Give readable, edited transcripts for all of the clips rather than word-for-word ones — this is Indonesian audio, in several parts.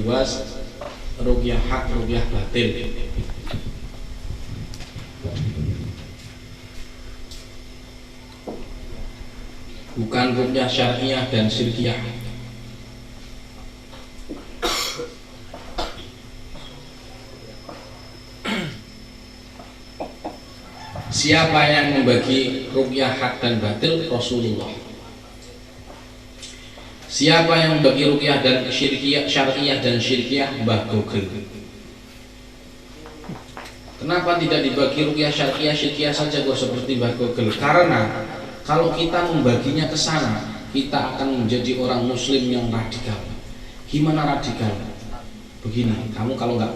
dua, ruqyah hak, ruqyah batil. Bukan ruqyah syariah dan syirkiyah. Siapa yang membagi ruqyah hak dan batil? Rasulullah. Siapa yang membagi ruqyah dan syariah dan syirkiyah? Mbah Google. Kenapa tidak dibagi ruqyah syariah syirkiyah saja kok seperti Mbah Google? Karena kalau kita membaginya ke sana, kita akan menjadi orang muslim yang radikal. Gimana radikal? Begini, kamu kalau nggak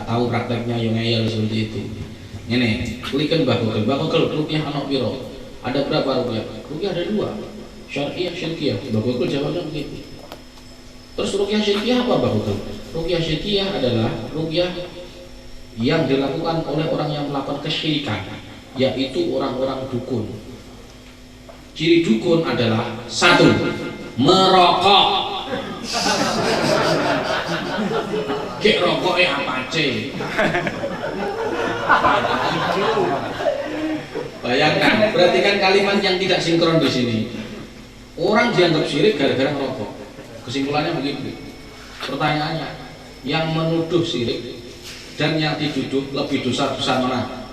tahu prakteknya yang ngeyel seperti itu. Ini, klikkan Mbah Google ruqyah anak piro? Ada berapa ruqyah? Ruqyah ada 2. Syariah, syirkiyah. Mbah Google jawabnya begitu. Terus ruqyah syirkiyah apa Mbah Google? Ruqyah syirkiyah adalah ruqyah yang dilakukan oleh orang yang melakukan kesyirikan, yaitu orang-orang dukun. Ciri dukun adalah 1. Merokok. Kek rokoknya apa ce? Bayangkan, perhatikan kalimat yang tidak sinkron di sini. Orang dianggap syirik gara-gara merokok. Kesimpulannya begitu. Pertanyaannya, yang menuduh syirik dan yang dituduh lebih dosa besar mana?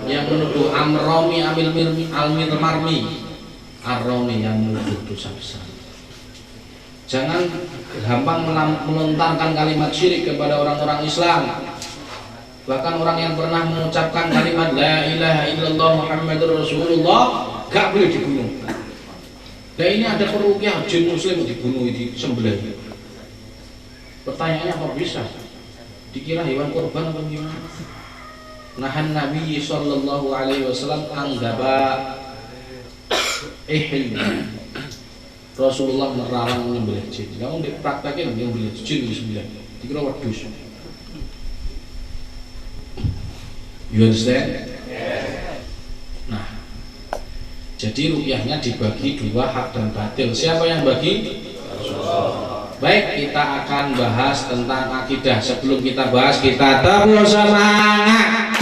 Yang menuduh Amromi Al-Marmi Ar-Romi yang menuduh dosa besar. Jangan gampang melontarkan kalimat syirik kepada orang-orang Islam. Bahkan orang yang pernah mengucapkan kalimat La ilaha illallah Muhammadur Rasulullah gak boleh dibunuh. Nah ini ada peruqyah jin muslim dibunuh, disembelih. Pertanyaannya apa bisa? Dikira hewan korban atau gimana? Nahan Nabi sallallahu alaihi wasallam anggaba Rasulullah melarang menyembelih jin. Kamu dipraktekin menyembelih jin disembelih. Dikira wedhus. You understand? Yes. Nah, jadi ruqyahnya dibagi 2, hak dan batil. Siapa yang bagi? Rasulullah. Baik, kita akan bahas tentang akidah. Sebelum kita bahas, kita tepuk semangat.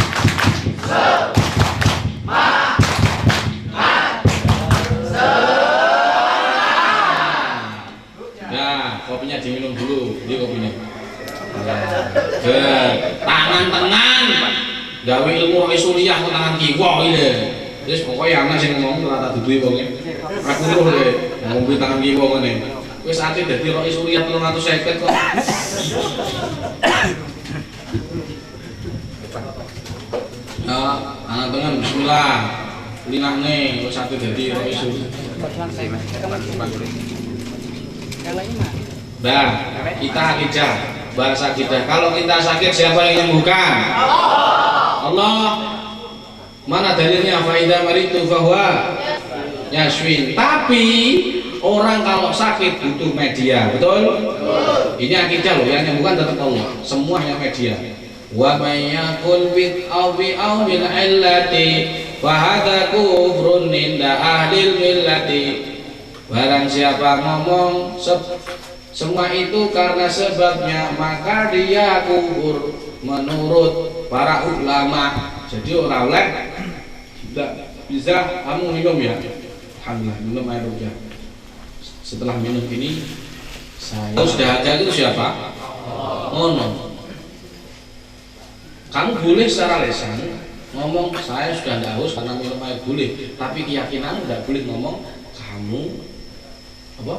Nah, kopinya diminum dulu. Ini kopinya. Tangan tenang. Gawe ilmu Rasulullah ke tangan kiwa iki. Wis pokoke ana sing ngomong ora tak duduhi wonge. Aku roh le ngombe tangan kiwa ngene. Wis ate dadi Rasulullah 350 kok. Nah, tangan tengen bismillah. Linahne wis ate dadi Rasulullah. Nah, kita akidah, bahasa akidah. Kalau kita sakit siapa yang menyembuhkan? Allah. Mana dalilnya? Faida maritu fahuwa yaswin. Tapi orang kalau sakit butuh media, betul? Ini akidah loh, yang menyembuhkan tetap Allah. Semuanya media. Wa may yakul bid awi awil illati wa hadza kufrun inda ahlil millati. Barang siapa ngomong semua itu karena sebabnya, maka dia kufur menurut para ulama. Jadi orang oleh tidak bisa kamu minum ya. Alhamdulillah, minum air ruqyah. Setelah minum ini saya sudah ada itu siapa? Ono. Kamu boleh secara lisan ngomong saya sudah tidak haus karena minum air boleh, tapi keyakinanmu tidak boleh ngomong kamu apa?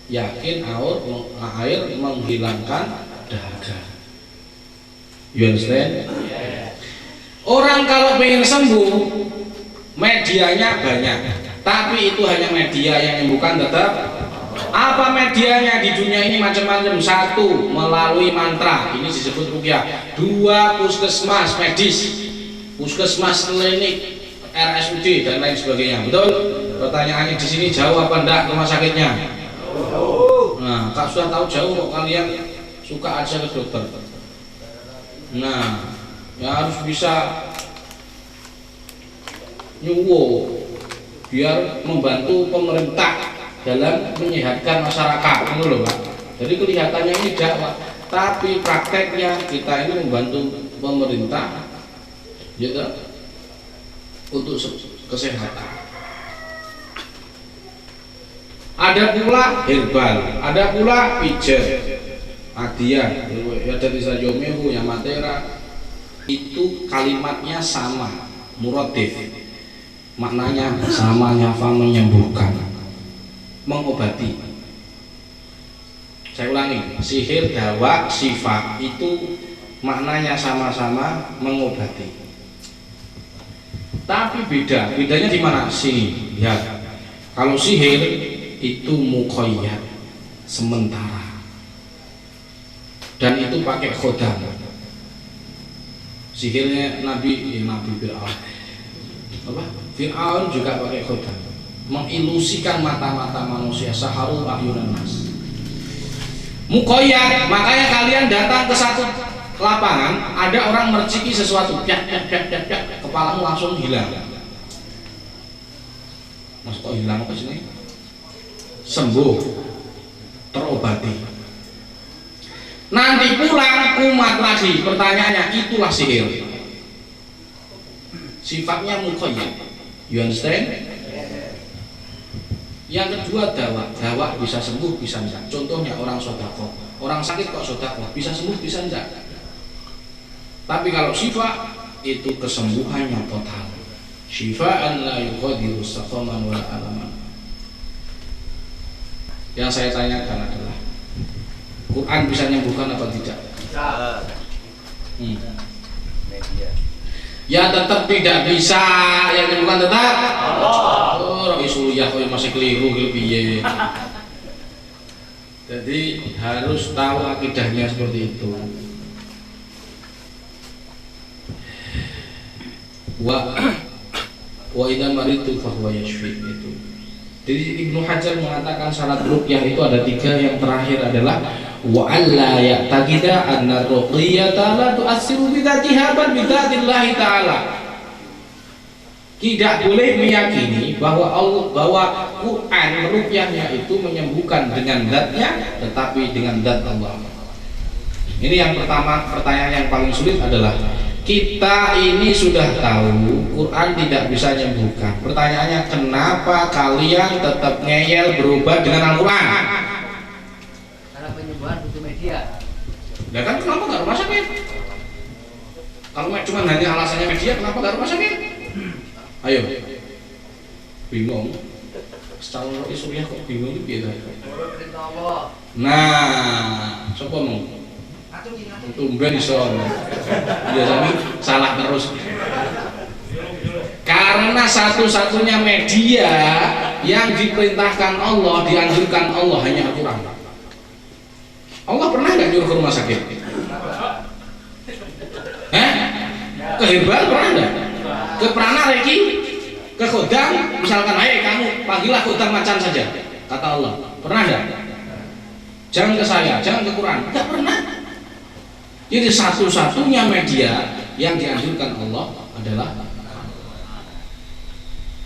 Yakin air menghilangkan dahaga. You understand? Orang kalau pengen sembuh, medianya banyak, tapi itu hanya media yang menyembuhkan tetap. Apa medianya di dunia ini macam-macam. 1, melalui mantra, ini disebut ruqyah. 2, puskesmas medis, puskesmas klinik, RSUD dan lain sebagainya. Betul? Pertanyaannya di sini jauh apa enggak rumah sakitnya? Nah, Kak sudah tahu jauh kok kalian suka aja ke dokter. Nah, ya harus bisa nyuwo biar membantu pemerintah dalam menyehatkan masyarakat, gitu loh Pak. Jadi kelihatannya ini dakwah, tapi prakteknya kita ini membantu pemerintah gitu untuk kesehatan. Ada pula herbal, ada pula pijat, adian, ada di Sajomehu, yang Matera, itu kalimatnya sama, muradif, maknanya sama, nyafa, menyembuhkan, mengobati. Saya ulangi, sihir, dawa, syifa itu maknanya sama-sama mengobati. Tapi bedanya di mana? Sini, ya. Kalau sihir itu muqayyad, sementara, dan itu pakai khodam. Sihirnya Nabi Fir'aun, Fir'aun juga pakai khodam, mengilusikan mata-mata manusia, saharu ahyunan nas. Muqayyad, makanya kalian datang ke satu lapangan, ada orang merciki sesuatu, kepalamu langsung hilang. Mas kok hilang apa sini? Sembuh, terobati. Nanti pulang kumat lagi, pertanyaannya, itulah sihir. Sifatnya muqayyad. You understand? Yang kedua dawa bisa sembuh, bisa enggak. Contohnya orang sodako, orang sakit kok sodako, bisa sembuh, bisa enggak. Tapi kalau syifa itu kesembuhannya total. Syifaan la yughadiru saqaman wala alaman. Yang saya tanyakan adalah, Quran bisa menyembuhkan apa tidak? Ya tetap tidak bisa. Yang menyembuhkan tetap Allah. Oh, Rasulullah kok masih keliru piye. Jadi harus tahu akidahnya seperti itu. Wa idza maritu fa huwa yashfi itu. Jadi Ibnu Hajar mengatakan syarat ruqyah itu ada 3. Yang terakhir adalah wa alla ya'taqida anna ruqyata la tu'assiru bi dzatiha bal bi dzatillahi ta'ala. Tidak boleh meyakini bahwa Quran ruqyahnya itu menyembuhkan dengan zatnya, tetapi dengan zat Allah. Ini yang pertama. Pertanyaan yang paling sulit adalah, kita ini sudah tahu Quran tidak bisa menyembuhkan. Pertanyaannya, kenapa kalian tetap ngeyel berubah dengan Al-Quran? Karena penyembuhan butuh media. Ya kan, kenapa nggak rumah sakit? Kalau cuma hanya alasannya media, kenapa nggak rumah sakit? Ayo, bingung. Secara Suriah kok bingung itu biasa. Nah, coba mau. Tumben iso. Biasanya salah terus. Karena satu-satunya media yang diperintahkan Allah, dianjurkan Allah hanya Al-Quran. Allah pernah nggak nyuruh ke rumah sakit? Ke herbal pernah nggak? Ke prana reki? Ke khodam? Misalkan, hai kamu panggillah khodam macan saja, kata Allah. Pernah nggak? Jangan ke saya, jangan ke Quran. Nggak pernah. Jadi satu-satunya media yang dianjurkan Allah adalah,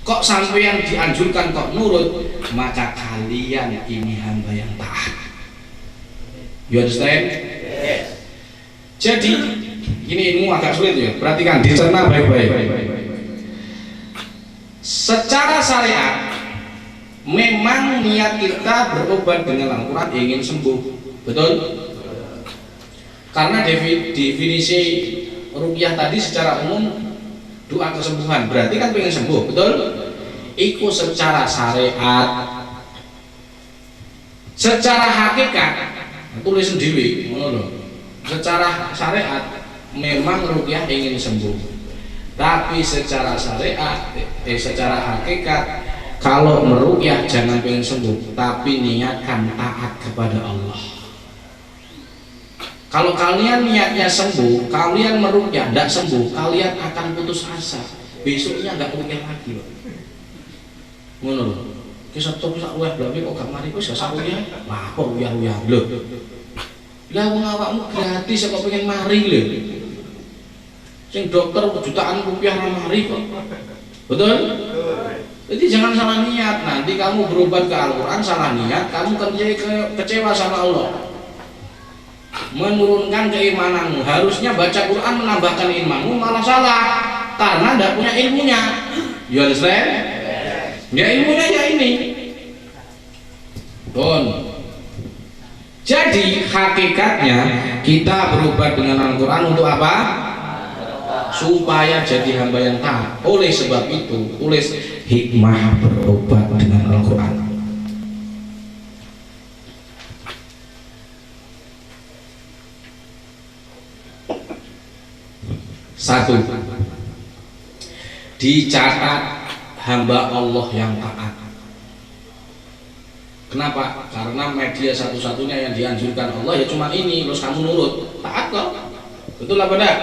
kok sampai yang dianjurkan kok nurut, maka kalian ini hamba yang taat. You understand? Yes. Jadi ini ilmu agak sulit ya, perhatikan, dicerna baik-baik. Secara syariat memang niat kita berobat dengan Al-Quran ingin sembuh, betul? Karena definisi ruqyah tadi secara umum doa kesembuhan, berarti kan pengen sembuh, betul? Iku secara syariat. Secara hakikat tulis sendiri, secara syariat memang ruqyah ingin sembuh, tapi secara syariat, secara hakikat, kalau meruqyah jangan pengen sembuh, tapi niatkan taat kepada Allah. Kalau kalian niatnya sembuh, kalian meruqyah tidak sembuh, kalian akan putus asa. Besoknya nggak ruqyah lagi, loh. Ngono lho. Kisah to sak luwih blame kok gak mari wis gak ruqyah. Lah kok uyah-uyah lho. Lah wong awakmu gratis kok pengen mari lho. Sing dokter jutaan rupiah ra mari kok. Betul? Jadi jangan salah niat. Nanti kamu berobat ke Al-Quran salah niat, kamu kecewa sama Allah. menurunkan keimananmu. Harusnya baca Quran menambahkan imanmu, malah salah karena tidak punya ilmunya. You understand? Ya ilmunya ya ini. Jadi hakikatnya kita berobat dengan Al-Quran untuk apa? Supaya jadi hamba yang taat. Oleh sebab itu tulis hikmah berobat dengan Al-Quran. Satu, dicatat hamba Allah yang taat. Kenapa? Karena media satu-satunya yang dianjurkan Allah ya cuma ini, terus kamu nurut, taat kok. Betul apa enggak?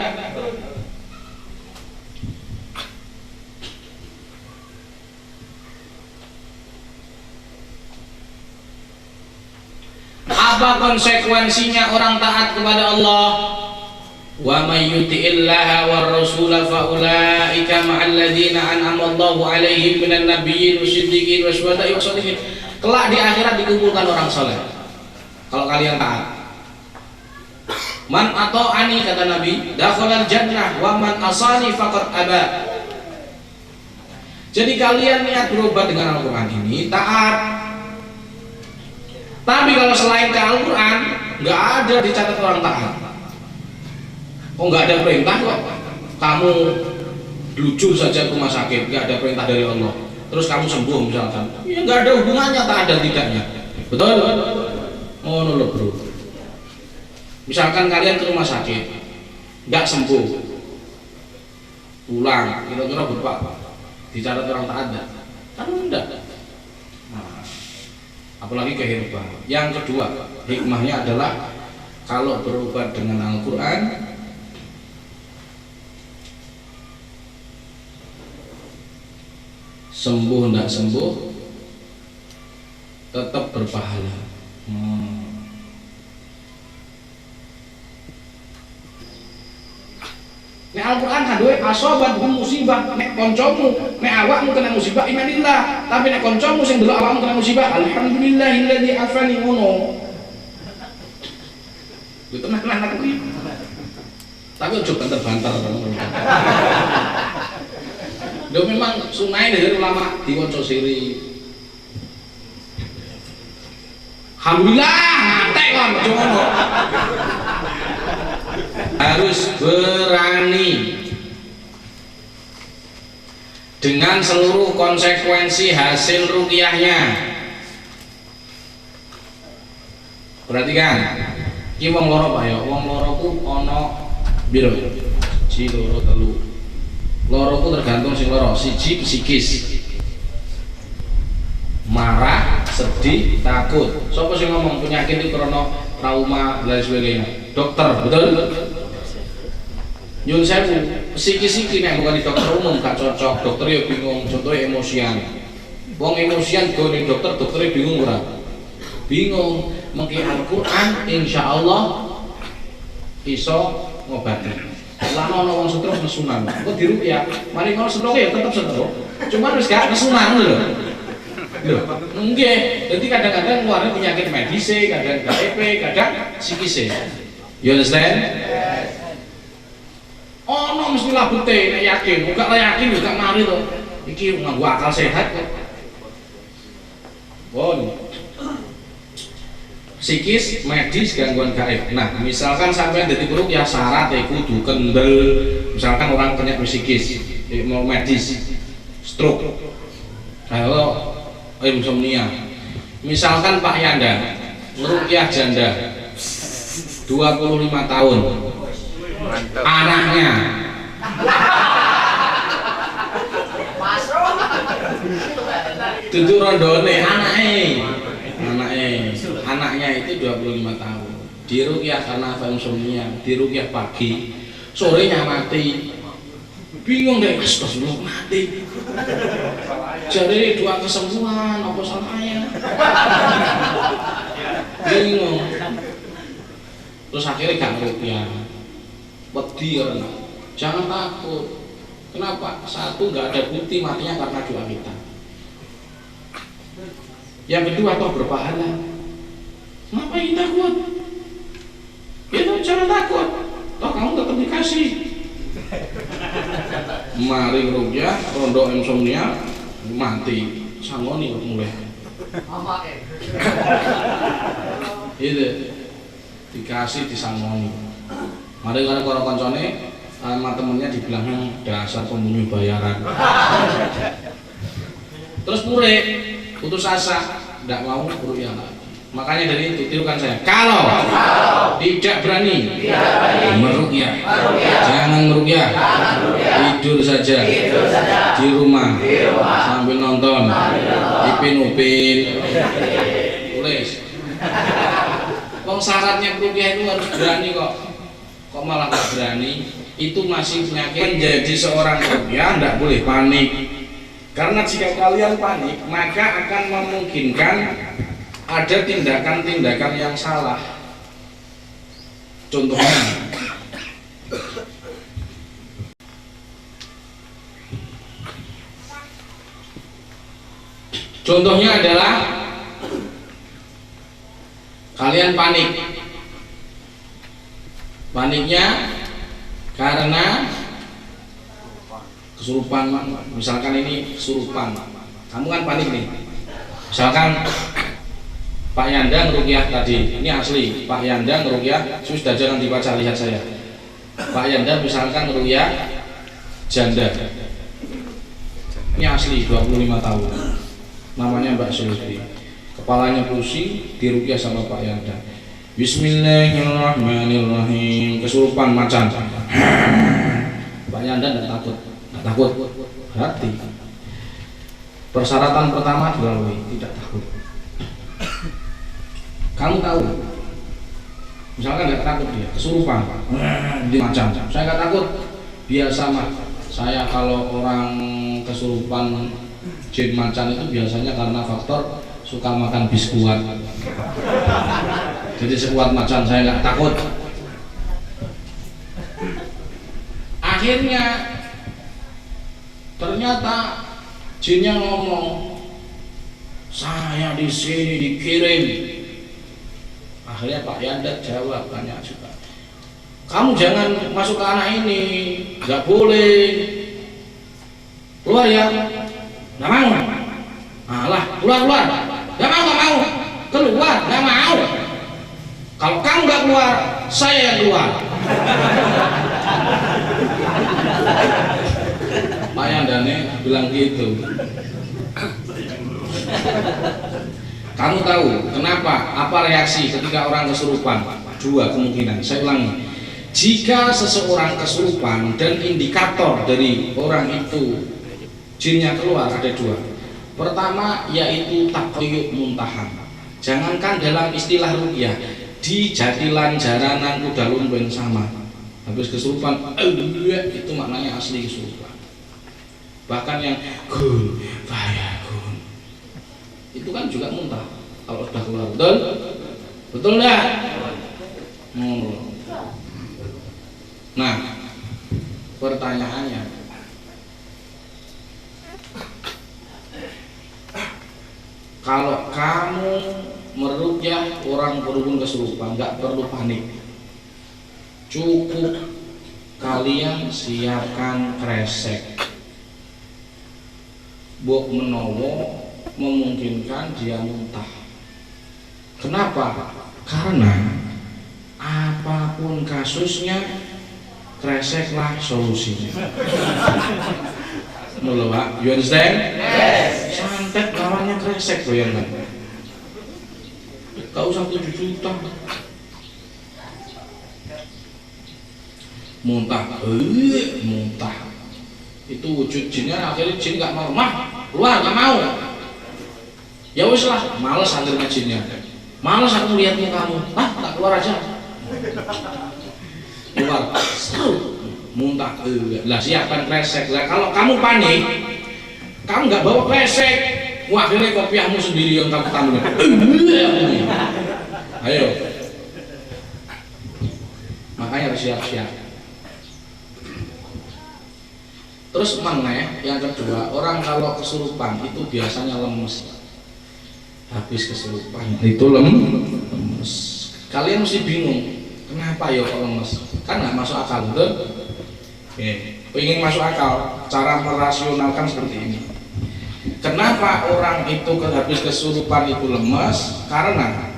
Apa konsekuensinya orang taat kepada Allah? Wa may yuti'illaha war rasula fa ulaika ma'al ladzina an'ama Allahu 'alaihim minan nabiyyin wasyiddiqin wasyuhada'i wassalihin. Kelak di akhirat dikumpulkan orang soleh kalau kalian taat. Man ata'ani kata Nabi dakhalal jannah wa man asani faqad aba. Jadi kalian niat berobat dengan Al-Quran ini taat. Tapi kalau selain ke Al-Quran nggak ada dicatat orang taat. Oh nggak ada perintah kok kamu lucu saja ke rumah sakit, nggak ada perintah dari Allah, terus kamu sembuh misalkan, ya nggak ada hubungannya taat dan tidaknya. Betul? Oh no bro. Misalkan kalian ke rumah sakit nggak sembuh, pulang, kira-kira berapa dicatat orang taat enggak? Kan enggak. Nah, apalagi kehidupan. Yang kedua, hikmahnya adalah kalau berobat dengan Al-Quran sembuh enggak sembuh tetap berpahala. Nek Al-Quran kadoe asobat musibah, nek koncomu, nek awakmu kena musibah imanillah, tapi nek koncomu sing delok awakmu kena musibah alhamdulillahilladzi afani ngono. Itu tenan kuwi. Tapi ojo banter-banter. Lho memang sunai dari ulama diwaca siri. Alhamdulillah, mate kon ojo ngono. Harus berani dengan seluruh konsekuensi hasil ruqyahnya. Perhatikan, iki wong loro Pak ya, wong loro ku ana piro? Siji, loro, telu. Loro ku tergantung sing loro, siji psikis. Marah, sedih, takut. Sapa sing ngomong penyakit itu karena trauma dan sebagainya? Dokter, betul? Nyun sewu, psikis-psikis nek bukan di dokter umum gak cocok, dokter ya bingung, contohnya emosian. Wong emosian go ning dokter, dokternya bingung ora? Bingung. Mengki Al-Quran insyaallah iso ngobati. Lan ana wong stroke nesunan. Kok diruqyah, mari ngono stroke ya tetep stroke. Cuman wis gak nesunan lho. Lho, nggih. Dadi kadang-kadang keluarnya penyakit medis, kadang gaib, kadang psikis. You understand? Ono mesti labute nek yakin, gak yakin gak mari to. Iki nganggo akal sehat kok. Psikis, medis, gangguan gaib. Nah, misalkan sampai dari grup ya syarat kudu kendel. Misalkan orang kena psikis, mau medis, stroke, kalau insomnia. Misalkan Pak Yanda, ngeruqyah janda, 25 tahun, anaknya, tujuh rondone, anaknya itu 25 tahun diruqyah karena insomnia, diruqyah pagi, sorenya mati, bingung deh, astagfirullah mati, jadi dua kesembuhan apa salahnya, bingung, terus akhirnya gak ngeruqyah, wedi karena jangan takut, kenapa? Satu, gak ada bukti matinya karena doa kita. Yang kedua, toh berpahala. Ngapain takut? Ya jangan takut, toh kamu tetap dikasih. Mari rukyah, rondo insomnia, mati, sangoni mulai. Mama Itu dikasih disangoni. Mari karena karo koncone sama temennya dibilangnya dasar pembunuh bayaran. Terus pure putus asa, tidak mau rukyah lagi. Makanya dari itu tirukan saya. Kalau tidak berani merukyah, jangan merukyah, tidur saja di rumah sambil nonton Ipin-Upin. Tulis. Wong syaratnya merukyah itu harus berani kok. Kok malah nggak berani? Itu masih penyakit. Menjadi seorang rukyah tidak boleh panik. Karena jika kalian panik, maka akan memungkinkan ada tindakan-tindakan yang salah. Contohnya adalah kalian panik. Paniknya karena kesurupan. Misalkan ini kesurupan, kamu kan panik nih. Misalkan Pak Yanda ngerukyah tadi, ini asli Pak Yanda ngerukyah, sudah jangan dibaca, lihat saya. Pak Yanda misalkan ngerukyah janda, ini asli 25 tahun, namanya Mbak Sulti, kepalanya pusing, dirukyah sama Pak Yanda. Bismillahirrahmanirrahim, kesurupan macan. Pak Yanda tidak takut, hati. Persyaratan pertama dilalui, tidak takut. Kamu tahu, misalkan nggak takut dia kesurupan, di macam, saya nggak takut, biasa mah. Saya kalau orang kesurupan jin macan itu biasanya karena faktor suka makan biskuat. Jadi sekuat macan saya nggak takut. Akhirnya ternyata jinnya ngomong, saya di sini dikirim. Akhirnya Pak Yanda jawab, banyak juga, kamu jangan masuk ke anak ini, nggak boleh, keluar ya, nggak mau, alah keluar, nggak mau, keluar, nggak mau, kalau kamu nggak keluar, saya yang keluar. Pak Yanda bilang gitu. Kamu tahu kenapa? Apa reaksi ketika orang kesurupan? Dua kemungkinan, saya ulangi. Jika seseorang kesurupan dan indikator dari orang itu jinnya keluar ada dua. Pertama yaitu takoyuk muntahan. Jangankan dalam istilah rukyah, di jadilan jaranan kuda lumben sama. Habis kesurupan, itu maknanya asli kesurupan. Bahkan yang kun fayakun itu kan juga muntah kalau sudah keluar, betul nggak? Nah, pertanyaannya, kalau kamu merukyah orang berhubung kesurupan, nggak perlu panik, cukup kalian siapkan kresek, bok menowo, memungkinkan dia muntah. Kenapa? Karena apapun kasusnya, kreseklah solusinya. Mula Pak, you understand? Yes. Santet lawannya kresek goyangan. Gak usah 7 juta. Muntah, muntah. Itu wujud jinnya, akhirnya jin gak mau, keluar, gak mau. Ya wis lah, males akhirnya jinnya, males aku lihatmu kamu, tak keluar aja. Keluar, muntah, lah siapkan kresek. Lah kalau kamu panik, kamu nggak bawa kresek, wah akhirnya kopiahmu sendiri yang kamu tamu. Ayo, makanya harus siap-siap. Terus meneh yang kedua, orang kalau kesurupan itu biasanya lemes. Habis kesurupan itu lemes. Kalian mesti bingung, Kenapa ya kok lemes? Kan nggak masuk akal, betul? Oke, ingin masuk akal, cara merasionalkan seperti ini. Kenapa orang itu habis kesurupan itu lemes? Karena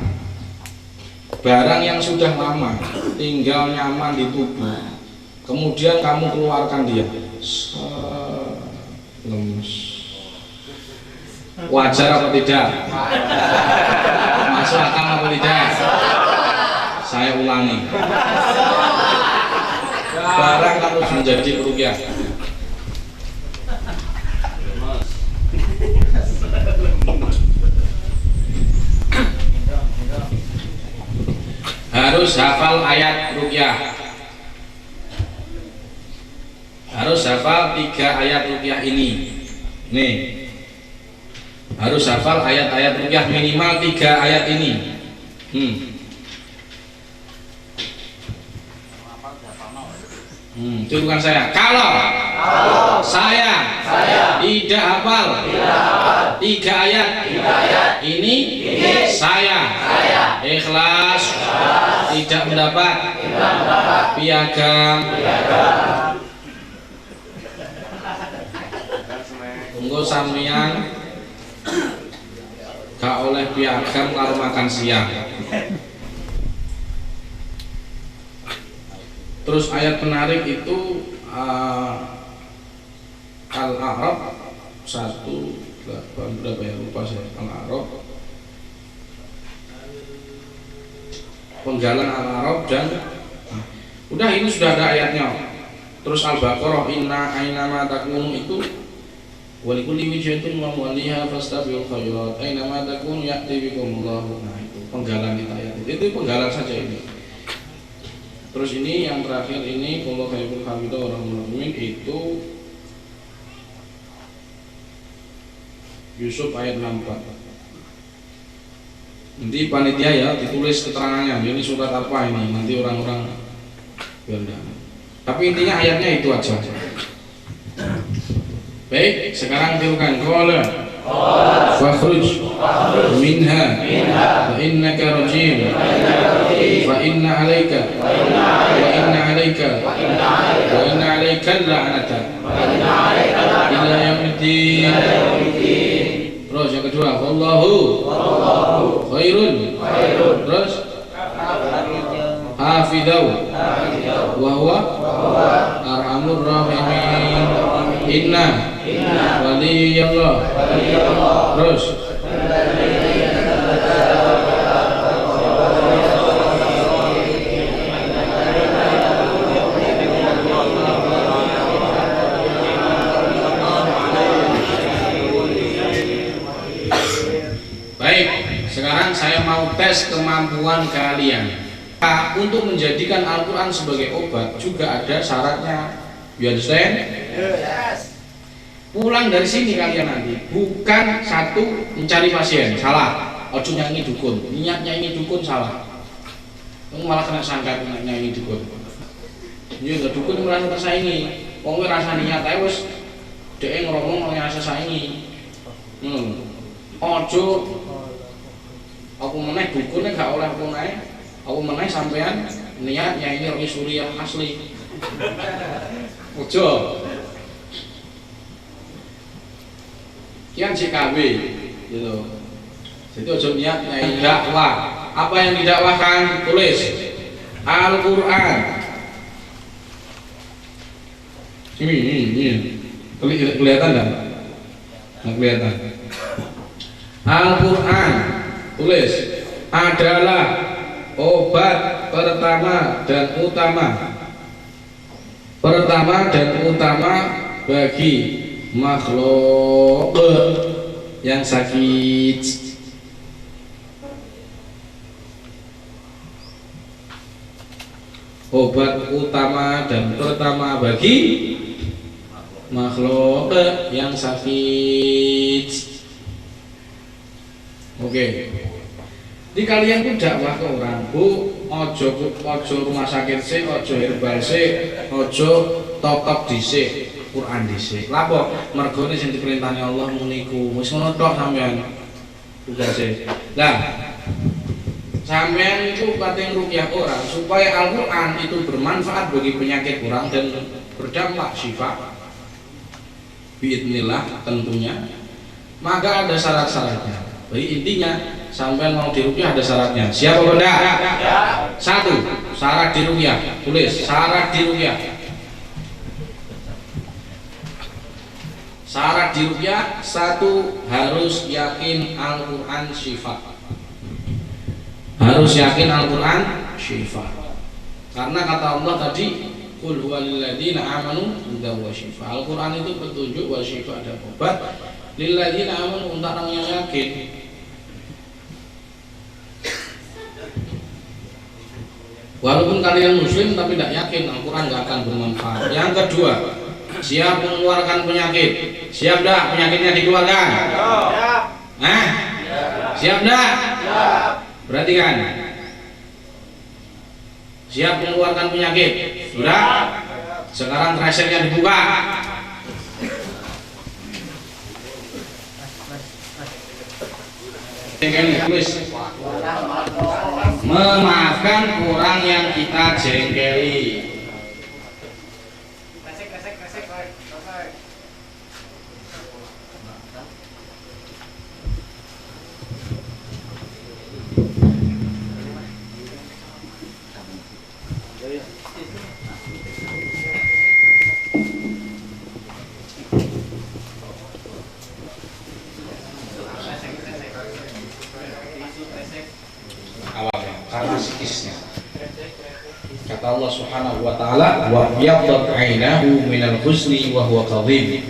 barang yang sudah lama tinggal nyaman di tubuh, kemudian kamu keluarkan dia, lemes. Wajar apa tidak? Masuk akal apa tidak? Saya ulangi. Barang harus menjadi ruqyah. Harus hafal ayat ruqyah. Harus hafal 3 ayat ruqyah ini. Nih. Harus hafal ayat-ayat ruqyah minimal 3 ayat ini. Itu bukan saya. Kalau saya tidak hafal 3 ayat ini, saya ikhlas tidak mendapat piagam. Tunggu sampeyan gak oleh piagam kalau makan siang. Terus ayat menarik itu Al-A'raf 1 berapa ya, lupa saya. Al-A'raf, Penggalan Al-A'raf, dan udah ini sudah ada ayatnya. Terus Al-Baqarah inna aynama takunu itu walikulli wijhatin wa waliha fastabiqul khairat aynama takunu ya'ti bikumullahu. Nah itu penggalan itu ayat itu penggalan saja ini. Terus ini yang terakhir ini kalau khairul hamidah orang mukmin itu Yusuf ayat 64. Nanti panitia ya ditulis keterangannya ini surat apa ini, nanti orang-orang benda. Tapi intinya ayatnya itu aja. Baik, sekarang tirukan. Qala fakhruj minha fa innaka rajim fa inna 'alaika la'nata ila yaumiddin. Terus yang kedua, wallahu khairun. Terus hafidau wa huwa arhamur rahimin. Inna waliyallah. Terus baik, sekarang saya mau tes kemampuan kalian. Untuk menjadikan Al-Quran sebagai obat juga ada syaratnya. You understand? Yes. Pulang dari sini kalian nanti bukan satu mencari pasien, salah. Ojo nyanyi dukun, niatnya ini dukun salah. Kamu malah kena sangka nyanyi dukun. Ini enggak dukun merasa tersaingi. Wong rasa niat ae wis dhek ngomong ngerasa saingi. Ojo aku meneh dukune gak oleh aku naik. Aku meneh sampean niat nyanyi Roki Surya asli. Ojo. Kian CKW gitu. Jadi ojo niat nyanyi dakwah. Apa yang didakwahkan tulis Al-Qur'an. Ini. Kelihatan enggak? Nggak kelihatan. Al-Qur'an tulis adalah obat pertama dan utama bagi makhluk yang sakit. Obat utama dan pertama bagi makhluk yang sakit. Oke. Di kalian pun dakwah ke orang, bu, ojo rumah sakit sih, ojo herbal sih, ojo top dhisik, Quran dhisik. Lapo mergone sing diperintahne Allah muniku. Wis ngono tok sampean. Tugas e. Lah, Sampean itu pating rukyah orang supaya Al-Quran itu bermanfaat bagi penyakit orang dan berdampak syifa biidznillah tentunya, maka ada syarat-syaratnya. Jadi intinya sampean mau dirukyah ada syaratnya. Siapa benda? Satu, syarat dirukyah. Tulis syarat dirukyah. Syarat dirukyah satu, harus yakin Al-Quran syifa. Harus yakin Al-Quran syifa. Karena kata Allah tadi, qul huwal ladzina amanu hudan wa syifa. Al-Quran itu petunjuk wa syifa dan obat. Lil ladzina amanu untuk orang yang yakin. Walaupun kalian muslim tapi tidak yakin, Al-Quran tidak akan bermanfaat. Yang kedua, siap mengeluarkan penyakit. Siap dah penyakitnya dikeluarkan? Nah, siap dah? Perhatikan. Siap mengeluarkan penyakit? Sudah? Sekarang tracernya dibuka. Tulis. Memaafkan orang yang kita jengkeli. Awalnya karena psikisnya. Kata Allah Subhanahu wa taala, wa yaddat 'ainahu minal husni wa huwa kadhib.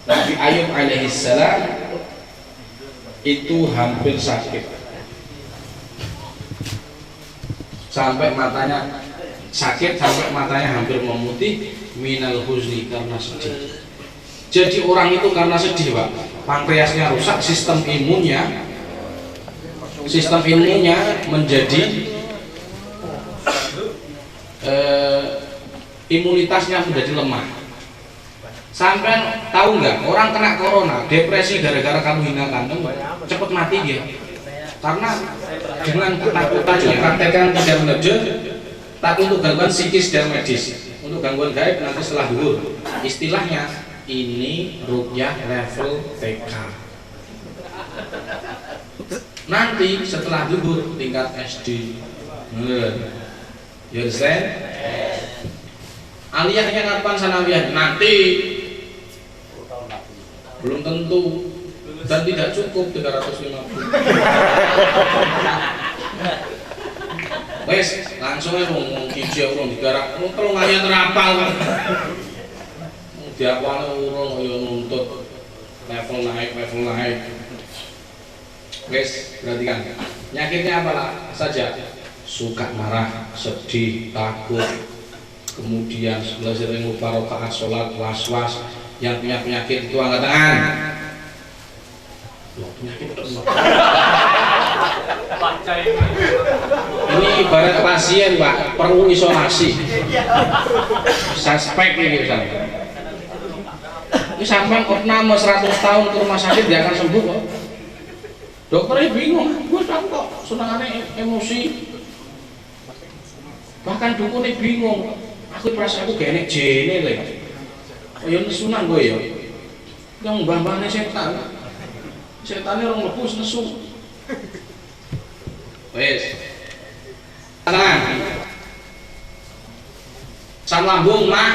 Nabi Ayub alaihi salam itu hampir sakit sampai matanya sakit, sampai matanya hampir memutih minal husni, karena sedih. Jadi orang itu karena sedih, Pak, pankreasnya rusak, sistem imunnya menjadi imunitasnya menjadi lemah. Sampai tahu nggak, orang kena corona, depresi gara-gara kamu hinakan, cepat mati dia. Karena dengan ketakutan yang praktekkan tidak menerjun, tapi untuk gangguan psikis dan medis, untuk gangguan gaib nanti setelah dulu. Istilahnya ini rukyah level TK. Nanti setelah dulu tingkat SD. You understand? Aliyahnya kapan sanawiyah? Nanti. Belum tentu dan tidak cukup 350. Wes, langsung aja ngomong hiji urung digarap. Telung ayat terapal. Diapal urung yo nuntut level naik. Wes, perhatikan. Penyakitnya apa saja? Suka marah, sedih, takut, kemudian sering lupa rakaat sholat, was-was. Yang punya penyakit itu angkat tangan. Loh, penyakit ini ibarat pasien, Pak, perlu isolasi. Suspek ini misalnya. Ini sampai opname 100 tahun ke rumah sakit dia akan sembuh kok. Dokternya bingung, gue tahu kok senangannya emosi. Bahkan dukunnya bingung. Aku perasaan aku gak enak jene lho. Ya nesunan gue ya. Yang mbah-mbahnya setan. Setannya orang lepas nesu. Wes. Tangan. Asam lambung, Mak.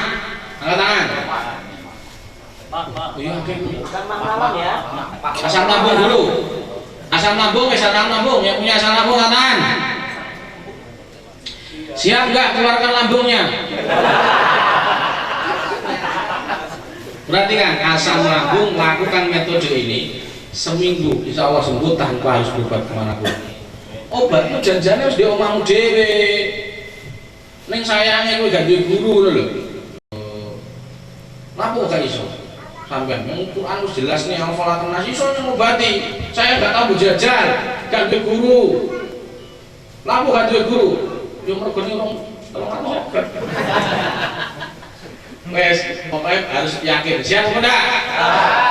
Angkat tangan. Iya, oke. Bukan malam ya. Asam lambung dulu. Asam lambung, yang punya asam lambung angkat tangan. Siap nggak keluarkan lambungnya? Perhatikan, asam lambung lakukan metode ini seminggu, insya Allah sembuh tanpa harus berobat kemanapun. Obat itu janjiannya harus di omahmu dewe. Neng sayangnya gue gak duwe guru lho. Lapo gak iso? Sampai yang Quran harus jelas nih, yang falakan nasi iso ngobati. Saya gak tahu belajar, gak duwe guru. Lapo gak duwe guru? Yo mergone tolong aku sakit. Wes, pokoknya harus yakin. Siap enggak?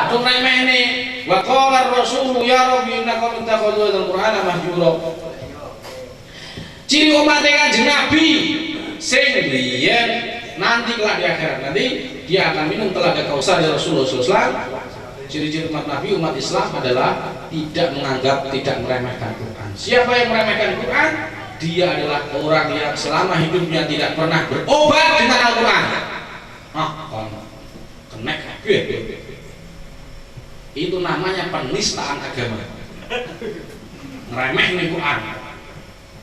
Untuk remeh ini. Wa qala ar-rasul ya rabbi innaka ittakhadhu al-Qur'ana mahjura. Ciri umatnya Kanjeng Nabi sing biyen nanti kelak di akhirat nanti dia akan minum telaga Kausar dari Rasulullah SAW. Ciri-ciri umat Nabi, umat Islam adalah tidak menganggap, tidak meremehkan Quran. Siapa yang meremehkan Quran? Dia adalah orang yang selama hidupnya tidak pernah berobat dengan Al-Quran. Kenek. Itu namanya penistaan agama. Ngeremeh nih Quran.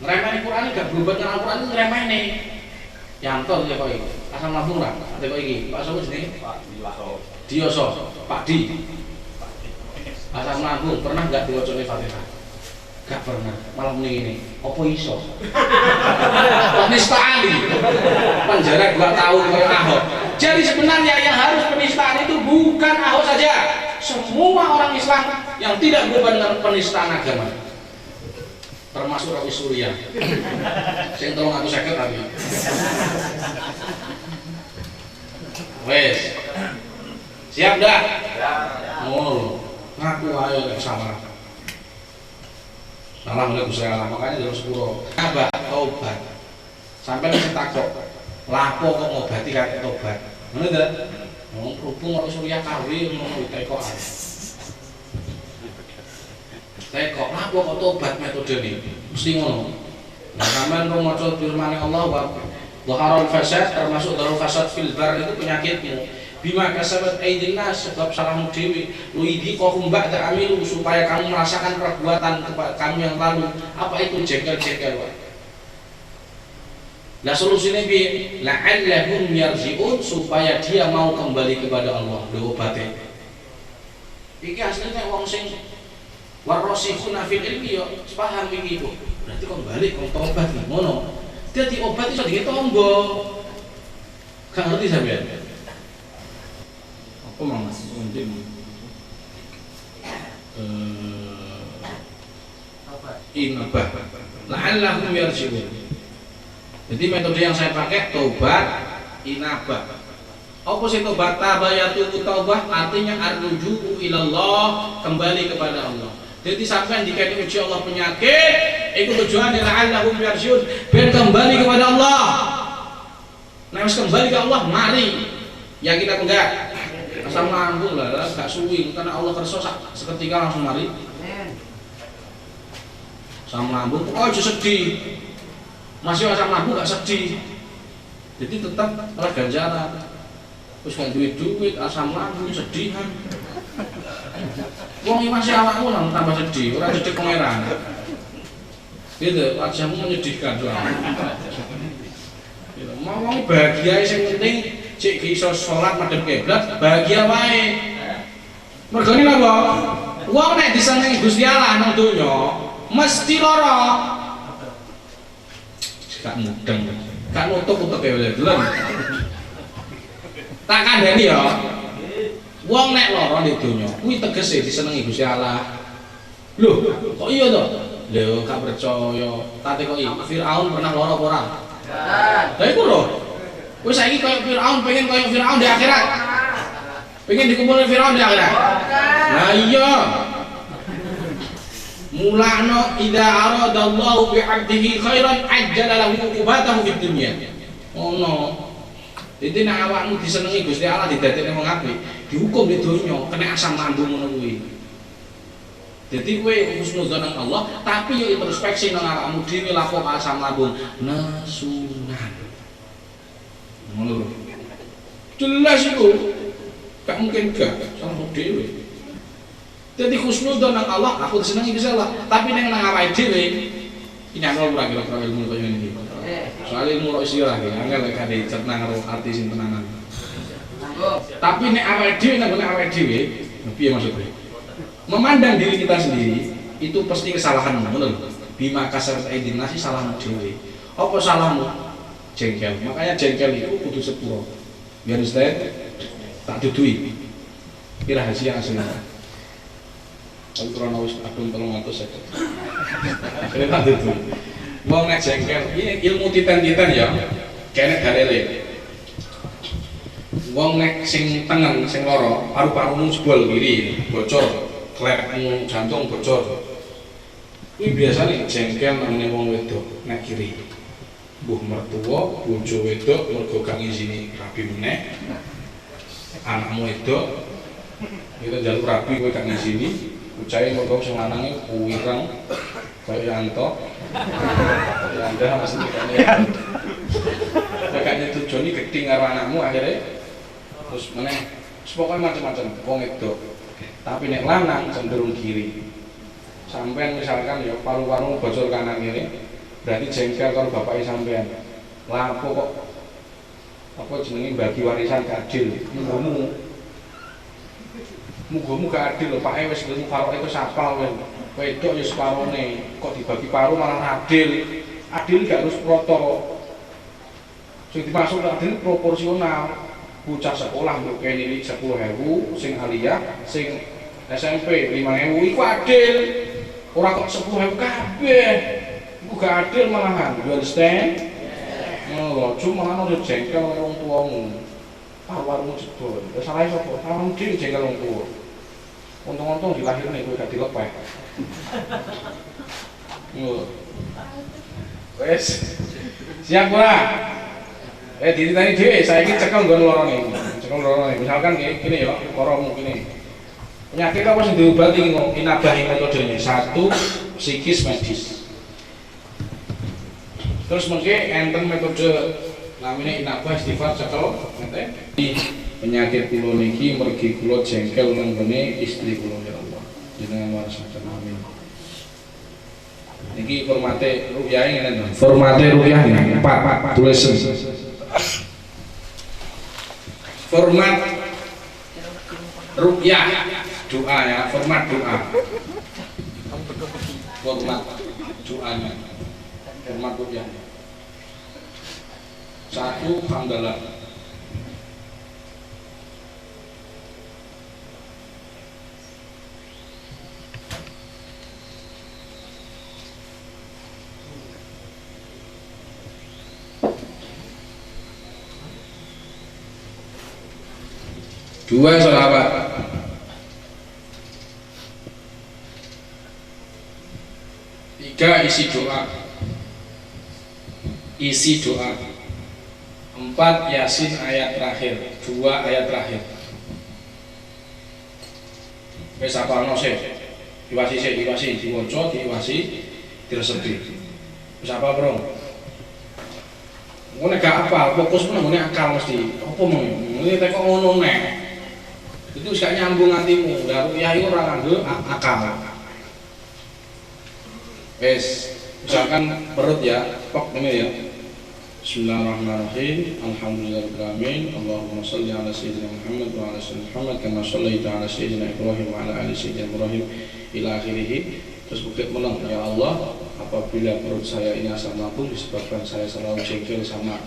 Ngeremeh nih Quran ini gak berobat dengan Al-Quran, itu ngeremeh nih. Yanto ya kok iki. Asam lambung ra. Ate kok iki. Pak sapa jenenge? Pak Dioso. Pak Di. Asam lambung pernah enggak diwacane Fatihah? Gak pernah. Malam ini. Apa iso? Penistaan iki. Penjara 2 tahun kayak Ahok. Jadi sebenarnya yang harus penistaan itu bukan Ahok saja. Semua orang Islam yang tidak berhubungan dengan penistaan agama. Termasuk Rawi Surya yang tolong aku sakit lagi wes siap dah ngaku ayo gak salah mulai salah makanya dalam 10 apa obat sampai bisa takut lapo kok ngobati kakek obat mana dah mau kerupung Rawi Surya kawin mau ditekokan kok lapo kok tobat metode ini mesti ngono. Nah, sampean mau maca firman Allah wa dhaharul fasad termasuk darul fasad fil bar itu penyakitmu. Bima kasabat aidin nas sebab salahmu dewi. Luidi qahum ba'da amilu supaya kamu merasakan perbuatan kamu yang lalu. Apa itu jengkel-jengkel wae. Nah solusinya bi la'allahum yarji'un supaya dia mau kembali kepada Allah. Lho obate. Iki asline wong sing warasikhuna fil ilmi yo paham iki Bu. Berarti kembali kok tobat iki ngono. Dadi obat iso ditombo. Gak ngerti sampean. Apa Mas Undin? Inabah. La'allahum yarji'un. Jadi metode yang saya pakai tobat inabah. Apa sih tobat? Tabayatu taubah artinya arruju ilallah, kembali kepada Allah. Jadi sampai jika diuji Allah penyakit, itu tujuannya la'allahum yarji'un, biar kembali kepada Allah. Nah, harus kembali ke Allah, mari. Ya kita enggak. Asam lambung lah, gak suwi karena Allah kersa seketika langsung mari. Asam lambung, oh sedih. Masih asam lambung gak sedih. Jadi tetap oleh ganjaran. Terus gak duit asam lambung sedihan. Wong iki masih awakmu nang tambah sedih, ora sedih pangeran. Gitu, wajahmu menyedihkan soalnya. Gitu, mau wong bahagia sing penting cek iso salat madhep kiblat, bahagia wae. Mergane napa? Wong nek disenengi Gusti Allah nang donya mesti lara. Gak mudeng. Gak nutup-utupe wae delon. Tak kandhani ya. Wong nek lara di donya kuwi tegese disenengi Gusti Allah. Lho, kok iya to? Lho, gak percaya. Tak tekoki Firaun pernah lara apa ora? Lah iku lho. Kowe saiki koyo Firaun, pengen koyo Firaun di akhirat. Pengen dikumpulin Firaun di akhirat. Nah iya. Mulano idza aradallahu bi 'abdihi khairan ajjala lahu uqubatahu fid dunya. Ono. Jadi nek awakmu disenengi Gusti Allah didadekne wong apik, dihukum di donya kena asam lambung ngono kuwi. Jadi kowe husnudzon nang Allah, tapi yo introspeksi nang awakmu dhewe lapo asam lambung nasunan. Ngono lho. Jelas iku. Gak mungkin gak sama dhewe. Jadi husnudzon nang Allah, aku disenengi Gusti Allah, tapi ning nang awake dhewe iki nyangkul ora kira-kira ilmu koyo ngene iki. Soalnya ilmu roisirah ya, angel lek kade cerna karo arti sing tenanan. Tapi nek awake dhewe nang awake dhewe, piye maksudnya? Memandang diri kita sendiri itu pasti kesalahan, ngono lho. Bima kasar aidin nasi salahmu dhewe. Apa salahmu? Jengkel. Makanya jengkel itu kudu sepuro. Biar ustaz tak dudui. Iki rahasia asli. Kalau krono wis akun 350. Akhirnya tak dudui. Wong nek jengkel, ini ilmu titan-titan ya. Kene galele. Wong nek sing tengen, sing lara, paru-parumu jebol kiri, bocor, klepmu jantung bocor. Kuwi biasane jengkel nang wong wedok nek kiri. Mbuh mertua, bojo wedok mergo gak ngizini rabi meneh. Anakmu wedok kita jalur rabi kowe gak ngizini, ucahe mergo sing lanange kuwireng kaya Yanto. Ya Anda masih ditanya. Kakaknya tujuan ini gede karo anakmu akhirnya terus meneh pokoknya macam-macam wong wedok. Tapi nek lanang cenderung kiri. Sampean misalkan ya paru-paru bocor kanan kiri, berarti jengkel kalau bapaknya sampean. Lah apa jenenge bagi warisan gak adil. Muga-muga gak adil lho, Pak wis ilmu karo itu sapal wis. Wedok ya separone, kok dibagi paru malah adil. Adil gak harus proto. Sing dimaksud adil proporsional. Bocah sekolah mbok kene 10.000, sing aliyah, sing SMP 5.000 iku adil. Ora kok 10.000 kabeh. Iku gak adil malahan. You understand? Oh, cuma ana jengkel wong tuamu. Paru-parumu jebol. Wis salah sapa? Salah dhewe jengkel wong tuwa. Untung-untung dilahirne kowe gak dilepeh. Wes. Siap ora? Dititani dhewe saiki cekel nggon lorone. Cekel lorone. Misalkan gini ya, loromu gini. Penyakit apa sing diobati kok inabahi metodenya? 1 psikis medis. Terus mungkin enten metode namanya inabah istighfar cekel ngeten. Penyakit kula niki mergi kula jengkel nang gone istri kula ya Allah. Jenengan warasaken amin. Niki formate ruqyah ngene to. Formate ruqyah ini 4 tulisan. Format ruqyah doa ya, format doa. Format doanya. Format ruqyah. 1 hamdalah. Dua sahabat. Tiga isi doa. Isi doa. 4 Yasin ayat terakhir. 2 ayat terakhir. Wis apalno sih. Diwasi diwaca, diwasi diresepi. Wis apa, Bro? Ngono gak apal, fokus meneng ngene akal mesti. Apa mong? Ngene tek kok ngono nek. Itu gak nyambung hatimu. Lah ruqyah iku ora nganggo akal. Wes, misalkan perut ya, pok ngene ya. Bismillahirrahmanirrahim. Alhamdulillahirabbil alamin. Allahumma shalli ala sayyidina Muhammad wa ala sayyidina Muhammad kama shallaita ala sayyidina Ibrahim wa ala ali sayyidina Ibrahim ila akhirih. Terus bukit menang, ya Allah, apabila perut saya ini asam lambung disebabkan saya selalu jengkel sama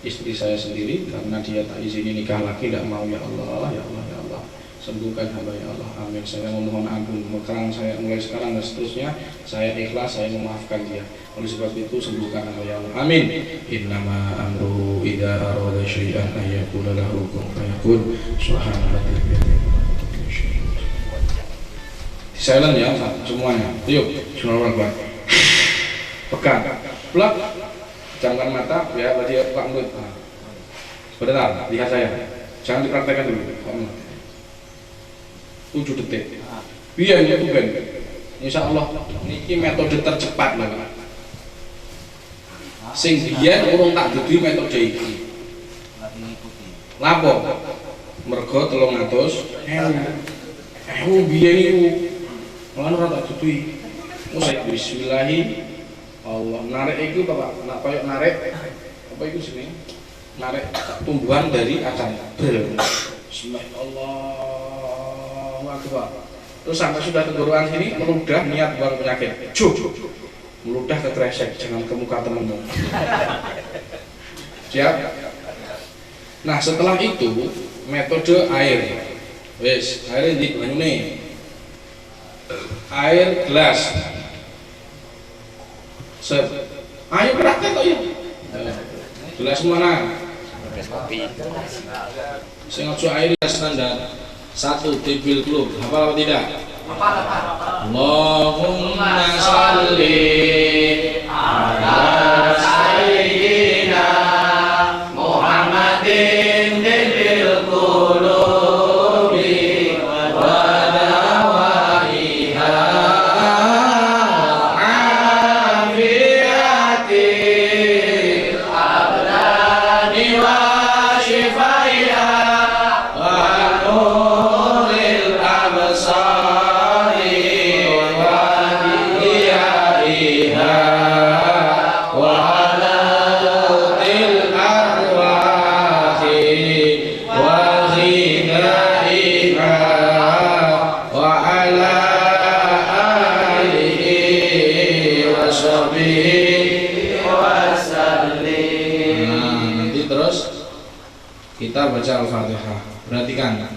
istri saya sendiri karena dia tak izini nikah lagi, tidak mau, ya Allah, ya Allah, ya Allah, sembuhkan hamba ya Allah, amin. Saya memohon ampun mengkerang saya mulai sekarang dan seterusnya, saya ikhlas, saya memaafkan dia. Oleh sebab itu sembuhkan hamba ya Allah, amin. Innama amruhu idza arada syai'an ay yaqula lahu kun fayakun. Subhanallahi. Silent ya semuanya. Yuk, bismillahirrahmanirrahim. Pegang, plak, pejamkan mata, ya berarti buka mulut. Sebentar, lihat saya. Jangan dipraktekkan dulu. 7 detik. Biar itu kan. Insya Allah, ini metode tercepat lah. Sing biyen urung tak dudu metode iki. Lapo? Mergo 300. Biyen iku mana orang tak tutui, musik Bismillahi Allah narik itu bapak, nak koyok narik apa itu sini, narik tumbuhan dari akar. Bismillah Allahu Akbar. Terus sampai sudah tenggorokan sini meludah niat buang penyakit. Meludah ke kresek, jangan ke muka temenmu. Siap? Nah setelah itu metode air. Wes air di nih. Air gelas. Ayo praktek kok ya. Gelas mana? Kopi. Sing aja air standar 1 debil klub. Hafal apa tidak? Allahumma sholli ala sayyidina Muhammadin bil qulubi wa dawaiha afiyati abdani wa shifaiha wa nuril absari wa diyaiha wa alatil arwahi wa ghidaiha wa ala alihi wa sahbihi wa sallim. Nah, nanti terus kita baca Al-Fatihah. Perhatikan,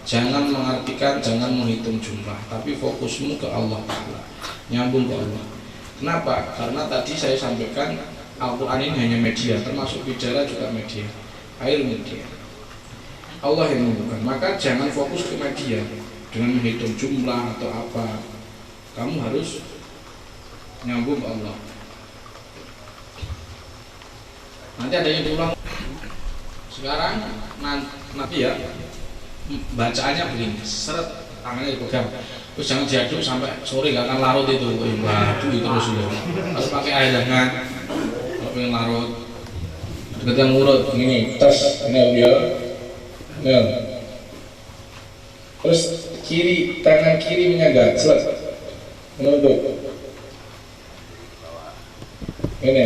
jangan mengartikan, jangan menghitung jumlah, tapi fokusmu ke Allah Ta'ala, nyambung ke Allah. Kenapa? Karena tadi saya sampaikan Al-Quran ini hanya media, termasuk bicara juga media, air media. Allah yang menentukan, maka jangan fokus ke media dengan menghitung jumlah atau apa. Kamu harus nyambung ke Allah. Nanti ada yang diulang. Sekarang nanti ya bacaannya begini, seret tangannya dipegang, terus jangan diaduk sampai sore, nggak akan larut itu. Waduh, terus loh. Harus pakai air hangat. Kalau pengen larut, dekat ngurut ini, tes ini dia. Ya. Terus kiri, tangan kiri menyangga, seret, menunduk. Ini.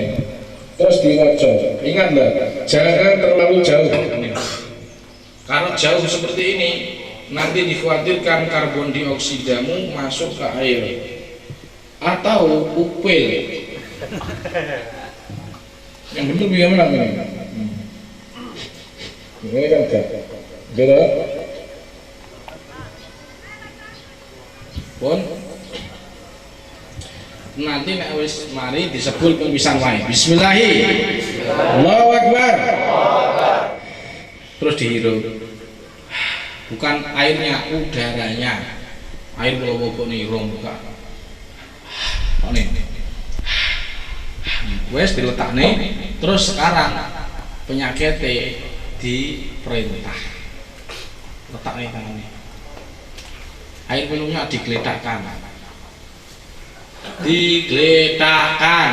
Terus diwajah. Ingat loh, jangan terlalu jauh. Kalau jauh seperti ini, nanti dikhawatirkan karbon dioksidamu masuk ke air atau upil. Yang benar bagaimana ini? Ini kan enggak. Gitu. Pun nanti nek wis mari disebut pempisan wae. Bismillahirrahmanirrahim. Allahu Akbar. Terus dihirup. Bukan airnya, udaranya. Air bawa-bawa nih rong buka. Oh nih. Wes diletak nih. Terus sekarang penyakit diperintah. Letak nih tangannya. Air minumnya digeletakkan. Digeletakkan.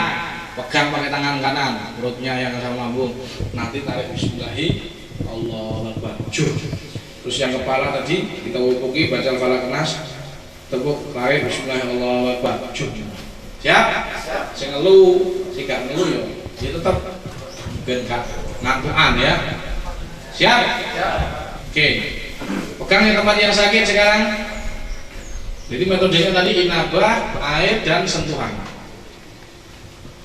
Pegang pakai tangan kanan, perutnya yang sama lambung. Nanti tarik bismillahirrahmanirrahim. Allah Akbar. Terus yang kepala tadi kita wukuki, baca Al-Falaq Nas, tepuk tarik bismillahirrahmanirrahim. Allah Akbar. Siap? Sing ngelu, sing gak ngelu ya. Dia tetap ben gak ngantukan ya. Siap? Oke. Pegang yang tempat yang sakit sekarang. Jadi metodenya tadi inabah, air dan sentuhan.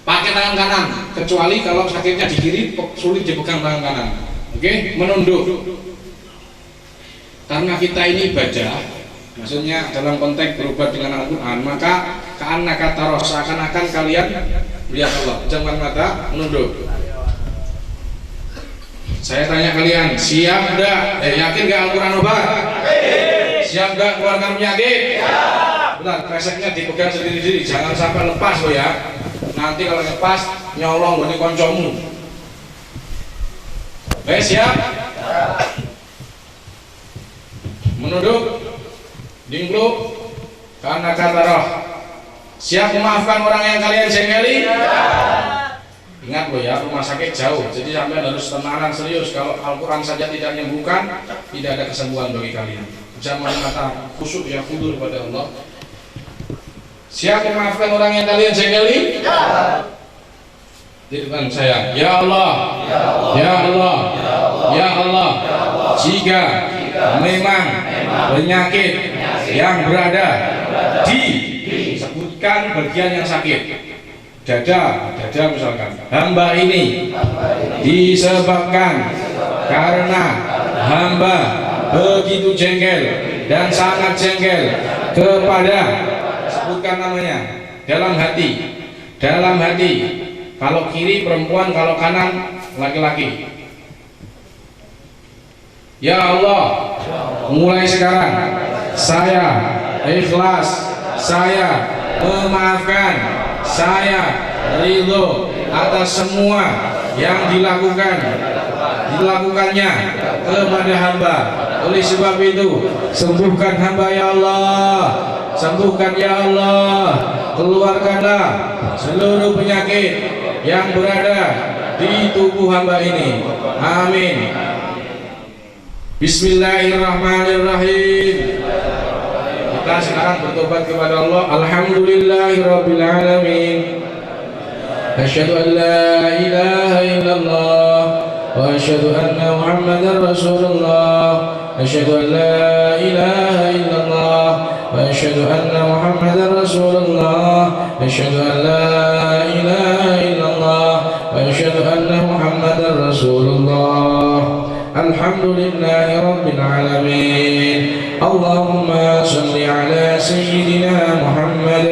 Pakai tangan kanan, kecuali kalau sakitnya di kiri sulit dipegang tangan kanan. Oke, menunduk. Karena kita ini ibadah, maksudnya dalam konteks berobat dengan Al-Quran, maka ka'annaka taroh, seakan-akan kalian melihat Allah. Pejamkan mata, menunduk. Saya tanya kalian, siap enggak? Yakin enggak Al-Quran obat? Siap enggak keluarkan penyakit? Benar, kreseknya dipegang sendiri-sendiri, jangan sampai lepas loh ya. Nanti kalau lepas, nyolong dari koncomu. Siap? Menunduk, dingkluk, karena kata roh. Siap memaafkan orang yang kalian jengeli? Ingat loh ya, rumah sakit jauh, jadi sampai harus tenanan serius. Kalau Al-Quran saja tidak menyembuhkan, tidak ada kesembuhan bagi kalian. Jangan mata khusyuk ya, kudur pada Allah. Siap memaafkan orang yang kalian jengeli? Di depan saya, ya Allah, ya Allah, ya Allah, jika memang penyakit yang berada disebutkan bagian yang sakit, dada misalkan, hamba ini disebabkan karena hamba begitu jengkel dan sangat jengkel kepada, sebutkan namanya, dalam hati, kalau kiri perempuan, kalau kanan laki-laki. Ya Allah, mulai sekarang saya ikhlas, saya memaafkan, saya ridho atas semua yang dilakukannya kepada hamba. Oleh sebab itu, sembuhkan hamba ya Allah, sembuhkan ya Allah, keluarkanlah seluruh penyakit yang berada di tubuh hamba ini. Amin. Bismillahirrahmanirrahim. Kita sekarang bertobat kepada Allah. Alhamdulillahirabbil alamin. Asyhadu an la ilaha illallah wa asyhadu anna Muhammadar Rasulullah. Asyhadu an la ilaha illallah wa asyhadu anna Muhammadar Rasulullah. Asyhadu an la ilaha illallah wa asyhadu anna Muhammadar Rasulullah. Alhamdulillahi rabbil alamin. Allahumma salli ala sayyidina Muhammad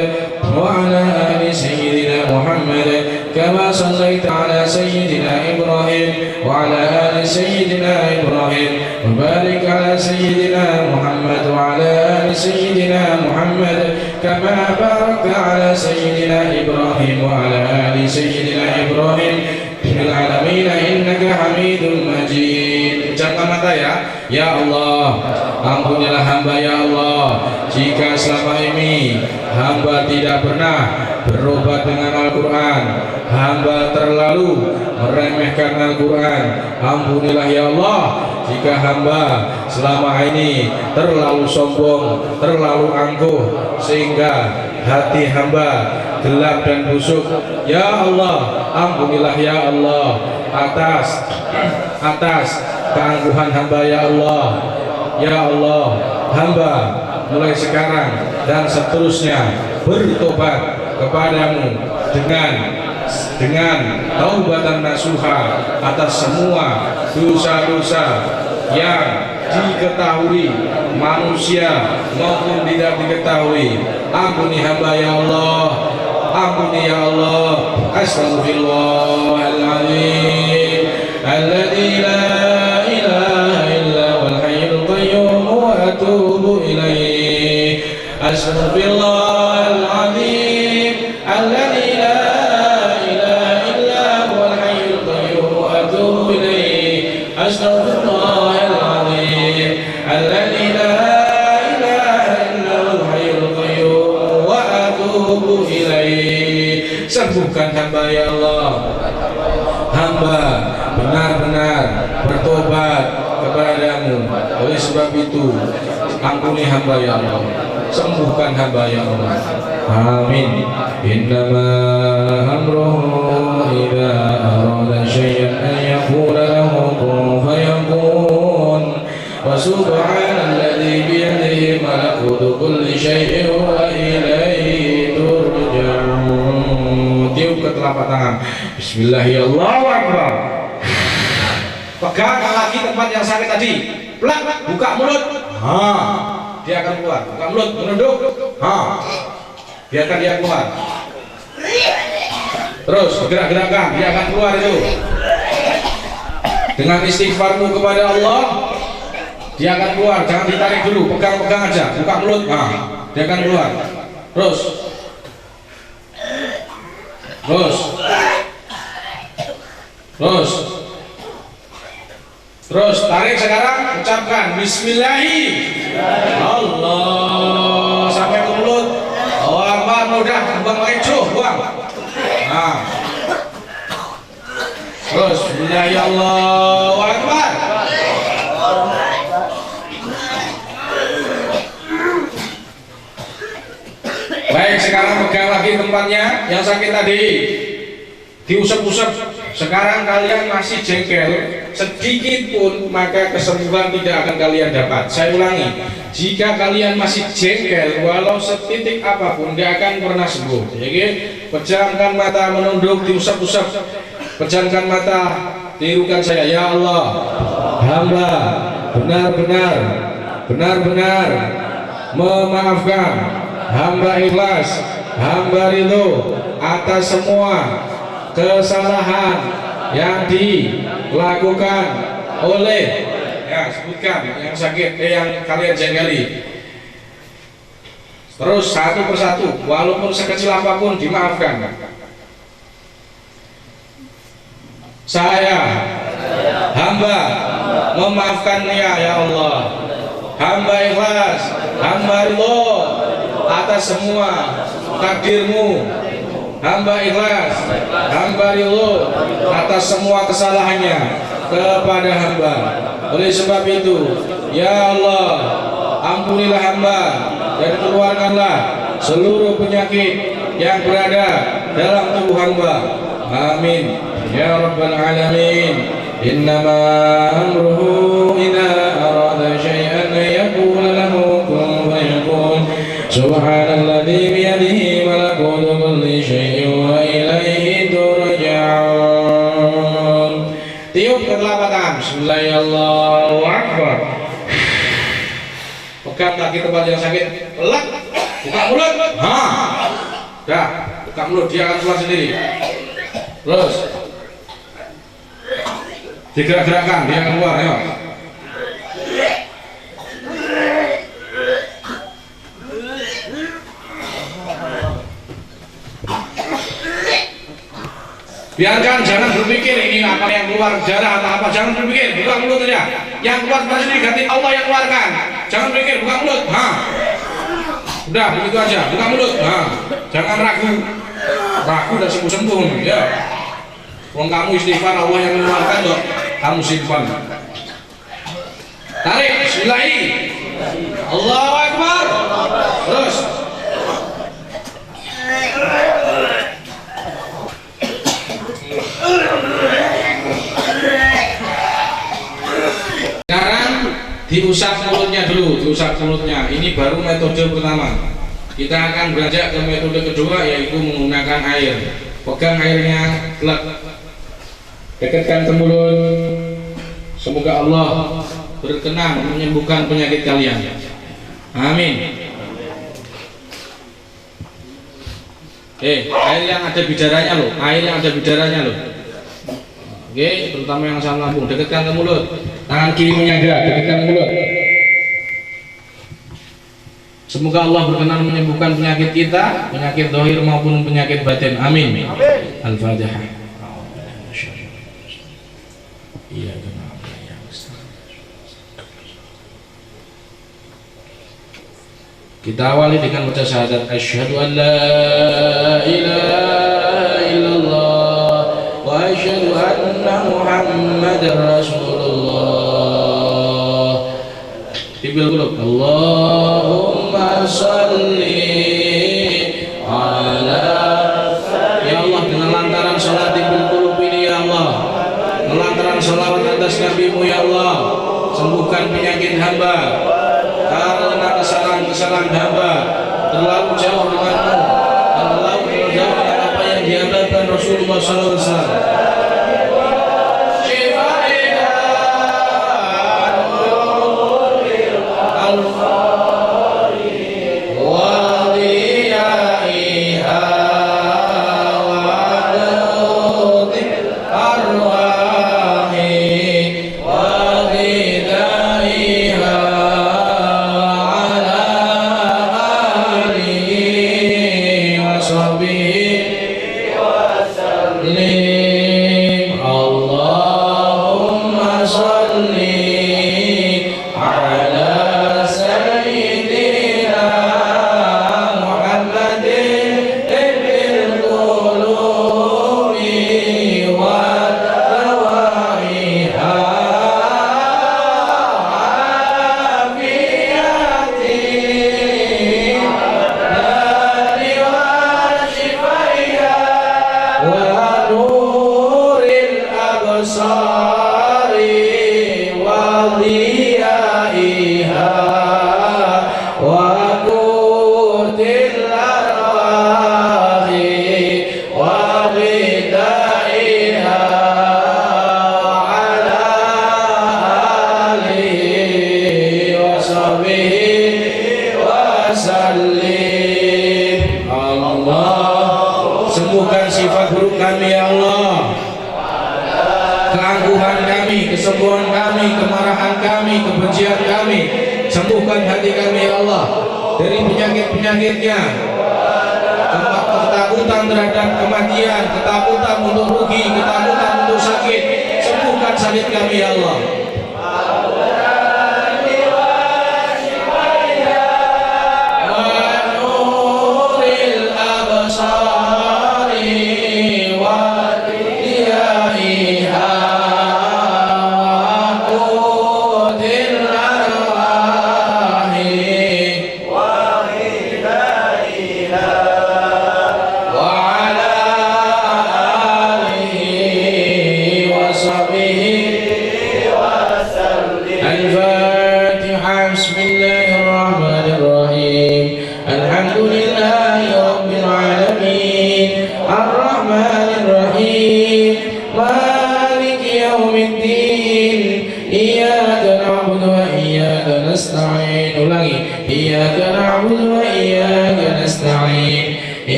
wa ala ali sayyidina Muhammad kama sallaita ala sayyidina Ibrahim wa ala ali sayyidina Ibrahim wa barik ala sayyidina Muhammad wa ala ali sayyidina Muhammad kama barakta ala sayyidina Ibrahim wa ala ali sayyidina Ibrahim fil alamin innaka Hamidum Majid. Ucapkan mata ya Allah, ampunilah hamba ya Allah, jika selama ini hamba tidak pernah berobat dengan Al-Quran, hamba terlalu meremehkan Al-Quran. Ampunilah ya Allah, jika hamba selama ini terlalu sombong, terlalu angkuh, sehingga hati hamba gelap dan busuk. Ya Allah, ampunilah ya Allah atas keangkuhan hamba ya Allah. Ya Allah, hamba mulai sekarang dan seterusnya bertobat kepadamu dengan taubatan nasuha atas semua dosa-dosa yang diketahui manusia maupun tidak diketahui. Ampuni hamba ya Allah, ampuni ya Allah. Astaghfirullahaladzim alladzi la ilaha illa wal hayyul qayyum wa atubu ilaih. Astaghfirullahaladzim alladzi la ilaha illa wal hayyul qayyum wa atubu ilaih. Astaghfirullahaladzim alladzi la ilaha illa wal hayyul qayyum wa atubu ilaih. Sembuhkan hamba ya Allah. Hamba benar-benar bertobat kepadamu. Oleh sebab itu, ampuni hamba ya Allah, sembuhkan hamba ya Allah. Amin. Innama amruhu idza arada syai'an an yaqula lahu kun fayakun. Wa subhanalladzi biyadihi malakutu kulli syai'in wa ilaihi turja'un. Tiup ke telapak tangan. Bismillahirrahmanirrahim. Pegang lagi tempat yang sakit tadi. Plak, buka mulut. Dia akan keluar. Buka mulut, menunduk. Biarkan dia keluar. Terus bergerak-gerakkan, dia akan keluar itu. Dengan istighfarmu kepada Allah, dia akan keluar. Jangan ditarik dulu, pegang-pegang aja. Buka mulut, dia akan keluar. Terus tarik sekarang, ucapkan Bismillahi Allah sampai ke mulut. Udah buang pakai buang. Terus Bismillahi Allahu Akbar. Baik, sekarang pegang lagi tempatnya yang sakit tadi, diusap-usap. Sekarang kalian masih jengkel sedikit pun, maka kesembuhan tidak akan kalian dapat. Saya ulangi, jika kalian masih jengkel walau setitik apapun, tidak akan pernah sembuh. Jadi pejamkan mata, menunduk, diusap-usap. Pejamkan mata, tirukan saya. Ya Allah, hamba benar-benar memaafkan, hamba ikhlas, hamba ridho atas semua kesalahan yang dilakukan oleh, ya sebutkan yang sakit, yang kalian jengkeli. Terus satu persatu, walaupun sekecil apapun dimaafkan. Saya hamba memaafkannya ya Allah. Hamba ikhlas, hamba ridho atas semua takdirmu. Hamba ikhlas, hamba ridho atas semua kesalahannya kepada hamba. Oleh sebab itu, ya Allah, ampunilah hamba dan keluarkanlah seluruh penyakit yang berada dalam tubuh hamba. Amin ya rabbal alamin. Innama amruhu idza arada syai'an yaqulu lahu kun fayakun. Subhanalladzi biyadihi malakutu kulli syai'in wa ilaihi turja'un. Tiup ke telapak tangan. Bismillahirrahmanirrahim. Allahu akbar. Pegang kaki tempat yang sakit. Pelak. Buka mulut. Ha. Dah. Buka mulut, dia akan keluar sendiri. Terus digerak-gerakkan, dia akan keluar. Ayo. Biarkan, jangan berpikir ini apa yang keluar darah atau apa, jangan berpikir, buka mulut saja. Yang keluar pasti ganti Allah yang keluarkan. Jangan berpikir, buka mulut. Ha. Udah begitu aja, buka mulut. Ha. Jangan ragu. Ragu dan sembuh-sembuh ya. Wong kamu istighfar, Allah yang mengeluarkan kok. Kamu simpan. Tarik, bismillahirrahmanirrahim. Allahu akbar. Terus. Sekarang diusap mulutnya dulu, diusap mulutnya. Ini baru metode pertama. Kita akan beranjak ke metode kedua, yaitu menggunakan air. Pegang airnya, gelap. Dekatkan ke mulut. Semoga Allah berkenan menyembuhkan penyakit kalian. Amin. Air yang ada bidaranya loh, air yang ada bidaranya loh. Oke, terutama yang asam lambung. Dekatkan ke mulut. Tangan kiri menyangga, dekatkan ke mulut. Semoga Allah berkenan menyembuhkan penyakit kita, penyakit zahir maupun penyakit batin. Amin. Al-Fatihah. Kita awali dengan baca syahadat asyhadu an la ilaha illallah wa asyhadu anna Muhammadar Rasulullah. Tibil qulub. Allahumma shalli ala, ya Allah, dengan lantaran salat tibil qulub ini ya Allah, lantaran salawat atas Nabi-Mu ya Allah, sembuhkan penyakit hamba. Karena kesalahan hamba terlalu jauh denganmu, terlalu jauh dengan apa yang diamalkan Rasulullah SAW. Sembuhkan sifat buruk kami ya Allah, keangkuhan kami, kesombongan kami, kemarahan kami, kebencian kami. Sembuhkan hati kami ya Allah. dari penyakit-penyakitnya, ketakutan terhadap kematian, ketakutan untuk rugi, ketakutan untuk sakit. Sembuhkan sakit kami ya Allah.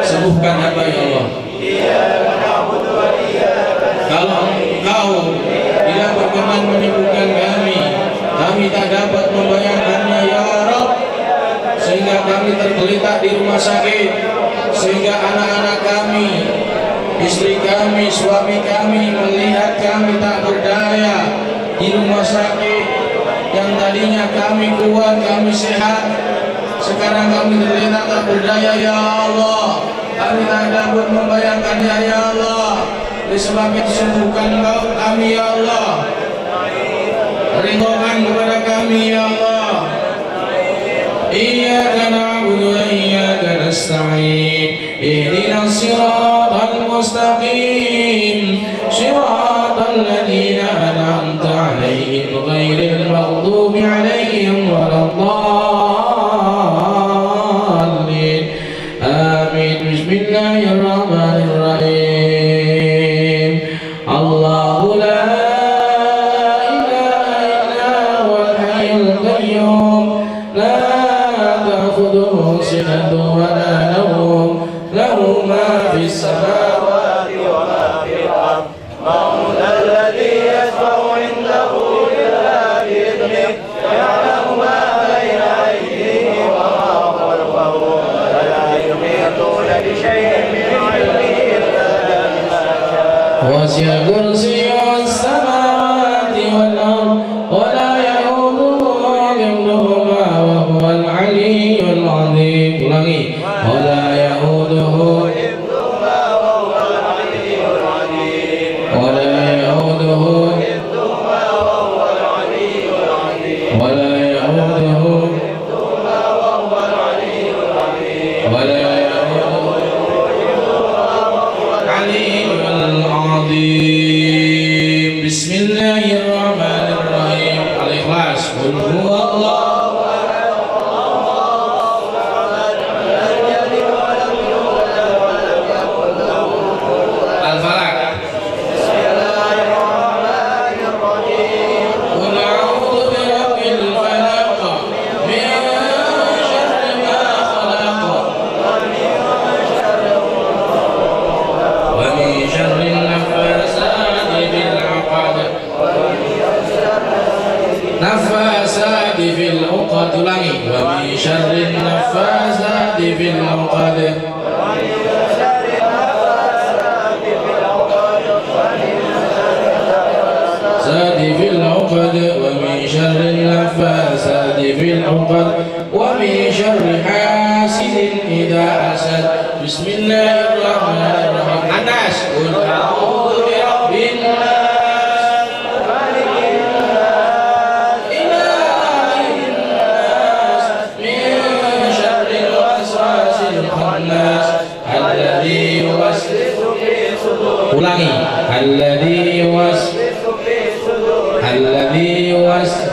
Sembuhkan apa ya Allah? Kalau Engkau tidak berkenan menyembuhkan kami tak dapat membayangkannya ya Rabb, sehingga kami tergeletak di rumah sakit, sehingga anak-anak kami, istri kami, suami kami melihat kami tak berdaya di rumah sakit. Yang tadinya kami kuat, kami sehat, sekarang kami tergeletak tak berdaya ya Allah. Kami tak dapat membayangkannya ya Allah. Oleh sebab itu sembuhkan kami ya Allah. Ridhokan kepada kami ya Allah. Iyyaka na'budu wa iyyaka nasta'in. Ihdinas siratal mustaqim. Siratal ladzina an'amta 'alaihim ghairil maghdubi 'alaihim waladdallin. Amin. Bismillahirrahmanirrahim. Allahu la ilaha illa huwal hayyul qayyum. La ta'khudhuhu sinatun wa la nawm. Lahu ma fis samawati wa ma fil ardh. Man dhal ladzi yashfa'u 'indahu illa bi'idhnihi. Ya'lamu ma bayna aydihim wa ma khalfahum. Wa la yuhituna bi shay'in min 'ilmihi illa bima sha'a. Wasi'a kursiyyuhu as-samawati wal ardh wa la ya'uduhu hifdhuhuma wa huwal 'aliyyul 'azim. Ulangi. Wa la ya'uduhu hifdhuhuma wa huwal 'aliyyul 'azim. Wa la ya'uduhu hifdhuhuma wa huwal 'aliyyul 'azim. Wa la ya'uduhu hifdhuhuma wa huwal 'aliyyul 'azim. Wa la ya'uduhu hifdhuhuma wa huwal 'aliyyul 'azim. Bismillahirrahmanirrahim. Al-Ikhlas. Qul huwallahu ahad. Allahu samad. Lam yalid wa lam yulad wa lam yakul lahu kufuwan ahad. Al-Falaq. Bismillahirrahmanirrahim. Qul a'udzu birabbil falaq. Min syarri ma khalaq. Wa min syarri an-naffasati fil 'uqad. Nafasati fil 'uqad. Ulangi. Wa min syarri an-nafasati fil 'uqad. Sati fil 'uqad. Wa min syarri an-nafasati fil 'uqad. Wa min syarri hasidin idza hasad. Bismillahirrahmanirrahim. Anas. Qul a'udzu birabbin nas, malikin nas, ilahin nas, min syarril waswasil khannas, alladzi yuwaswisu fi sudur. Ulangi. Alladzi yuwaswisu fi sudur. Alladzi yuwaswisu.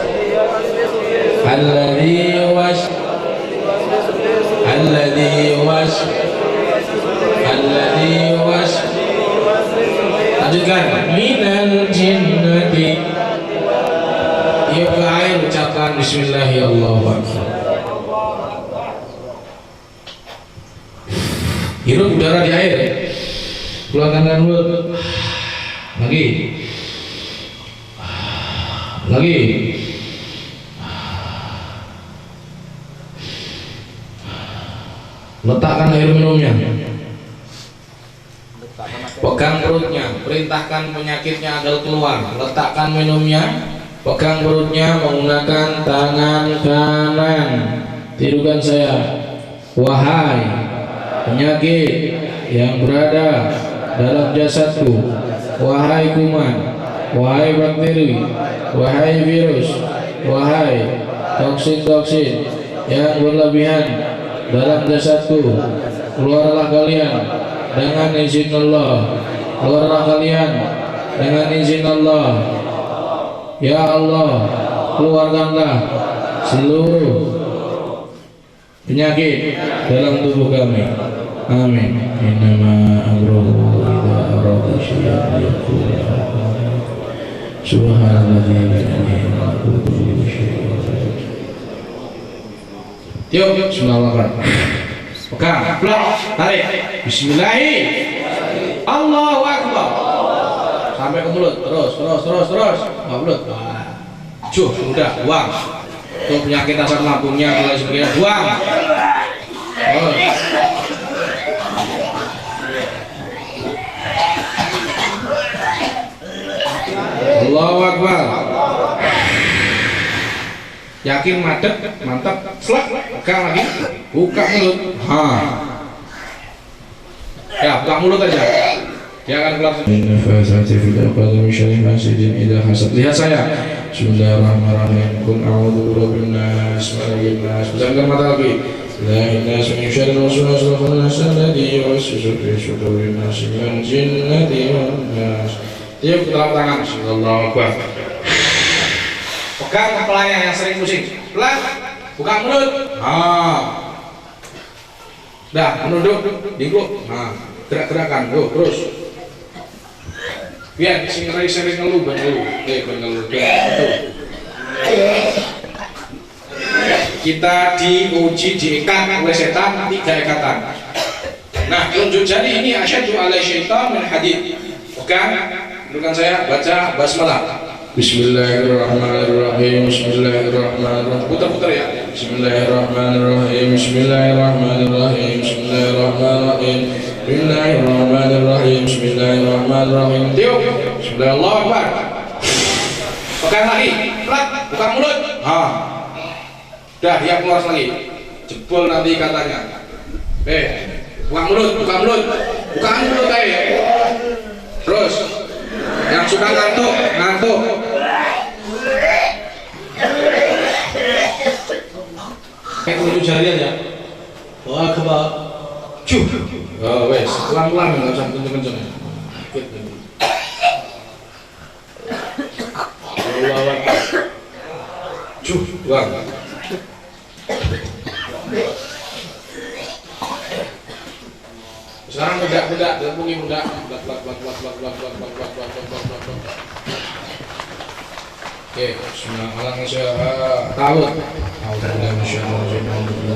Alladzi yuwaswisu. Alladzi yuwaswisu. Alladzi yuwaswisu. Lanjutkan. Minal jinnati. Yuk ke air ucapkan Bismillahirrahmanirrahim. Allahu Akbar. Hirup udara di air. Keluarkan dengan mulut. Lagi. Lagi. Letakkan air minumnya. Pegang perutnya, perintahkan penyakitnya agar keluar. Letakkan minumnya, pegang perutnya menggunakan tangan kanan. Tirukan saya. Wahai penyakit yang berada dalam jasadku, wahai kuman, wahai bakteri, wahai virus, wahai toksin-toksin yang berlebihan dalam jasadku, keluarlah kalian dengan izin Allah. Keluarlah kalian dengan izin Allah. Ya Allah, keluarkanlah seluruh penyakit dalam tubuh kami. Amin. Innama amruhu idza arada syai'an yaqul subhanalladzi bihamdihi wa kullu syai'in. Tiup, bismillahirrahmanirrahim. Pegang, plak, tarik. Bismillahirrahmanirrahim. Allahu Akbar. Sampai ke mulut, terus. Ke mulut. Cuh, udah, buang. Tuh penyakit asam lambungnya, mulai sebagainya, buang. Allahu Akbar. Yakin madep, mantap, selak, pegang lagi, buka mulut. Ya, buka mulut aja. Dia akan keluar. Lihat saya. Bismillahirrahmanirrahim. Qul a'udzu birabbin nas, malikin nas. Pejamkan mata lagi. La nas min syarril waswasil khannas alladzi yuwaswisu fi sudurin nas minal jinnati wan nas. Tiup ke dalam tangan. Allahu Akbar. Pegang kepalanya yang sering pusing. Pelan. Buka mulut. Dah, menunduk, dingkluk. Gerak-gerakan. Terus. Biar sering ngeluh, kita diuji, diikat oleh setan 3 ikatan. Nah, tunjuk jari ini asyadu alai syaitan min hadid. Pegang, menurutkan saya baca basmalah. Bismillahirrahmanirrahim. Bismillahirrahmanirrahim. Putar-putar ya. Bismillahirrahmanirrahim. Bismillahirrahmanirrahim. Bismillahirrahmanirrahim. Bismillahirrahmanirrahim. Bismillahirrahmanirrahim. Tiup. Bismillahirrahmanirrahim. Pegang lagi. Pelat. Buka mulut. Dah, dia keluar lagi. Jebol nanti katanya. Buka mulut. Buka mulut. Buka mulut aja. Terus. Yang suka ngantuk. Kayak tunjuk jari aja. Wah, kebal. Cuh. Wes, pelan-pelan, nggak usah kenceng-kenceng. Cuh, buang. Sekarang bedak, pungi bedak. Oke, semua halang saya tahu. Bismillahirrahmanirrahim.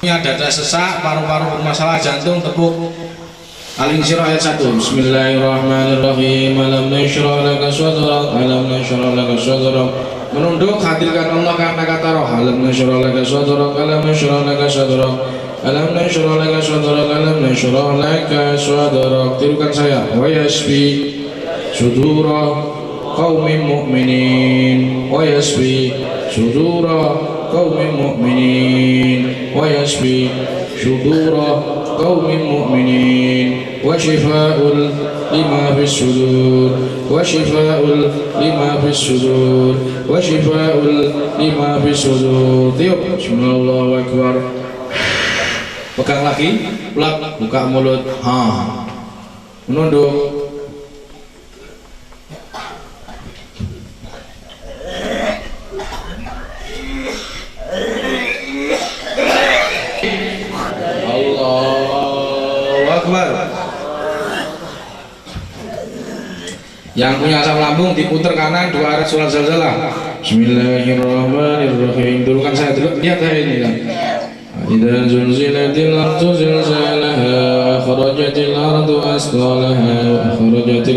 Kamu dada sesak, paru-paru bermasalah, jantung, tepuk. Al-Insyirah ayat 1. Bismillahirrahmanirrahim. Alam nashrah laka sadrak, alam nashrah laka sadrak. Menunduk, hadirkan Allah karena kata roh. Alam nashrah laka sadrak, alam nashrah laka sadrak. Alam nashrah laka sadrak, alam nashrah laka sadrak. Tirukan saya. Wa yashfi sudura qaumin mu'minin. Wa yashfi sudura qaumin mu'minin. Wa yashfi sudura qaumin mu'minin wa shifaa'ul لما في الصدور وشفاء لما في الصدور وشفاء لما في الصدور. Tiup. Bismillah, Allahu Akbar. Pegang lagi, plak, buka mulut, menunduk. Allahu Akbar. Yang punya asam lambung diputar kanan 2 arah surat Zalzalah. Bismillahirrahmanirrahim. Dulu kan saya dulu lihat ini kan. إذا زلزلت الأرض زلزالها وأخرجت الأرض أثقالها وأخرجت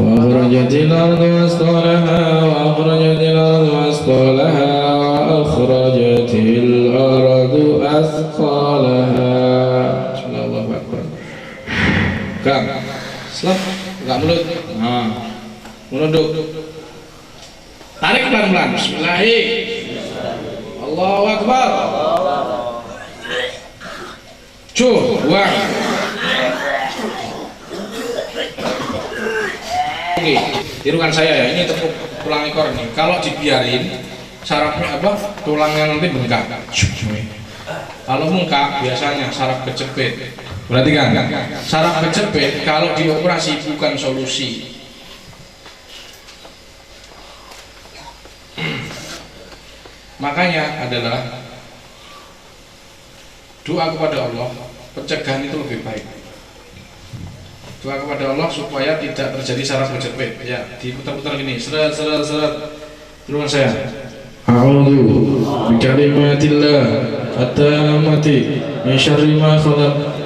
وأخرجت الأرض أثقالها وأخرجت الأرض أثقالها وأخرجت الأرض أثقالها. Allahu Akbar. Kang, slap, enggak mulut. Menunduk. Tarik pelan-pelan. Bismillahirrahmanirrahim. Allahu Akbar. Buang. Oke, tirukan saya ya. Ini tepuk tulang ekor nih. Kalau dibiarin, sarafnya tulangnya nanti bengkak. Kalau bengkak, biasanya saraf kejepit. Perhatikan, saraf kejepit kalau dioperasi bukan solusi. Makanya adalah doa kepada Allah, pencegahan itu lebih baik. Doa kepada Allah supaya tidak terjadi saraf kejepit. Ya, diputar-putar gini, seret. Terus saya. A'udzu bikalimatillah at-tammati min syarri ma khalaq.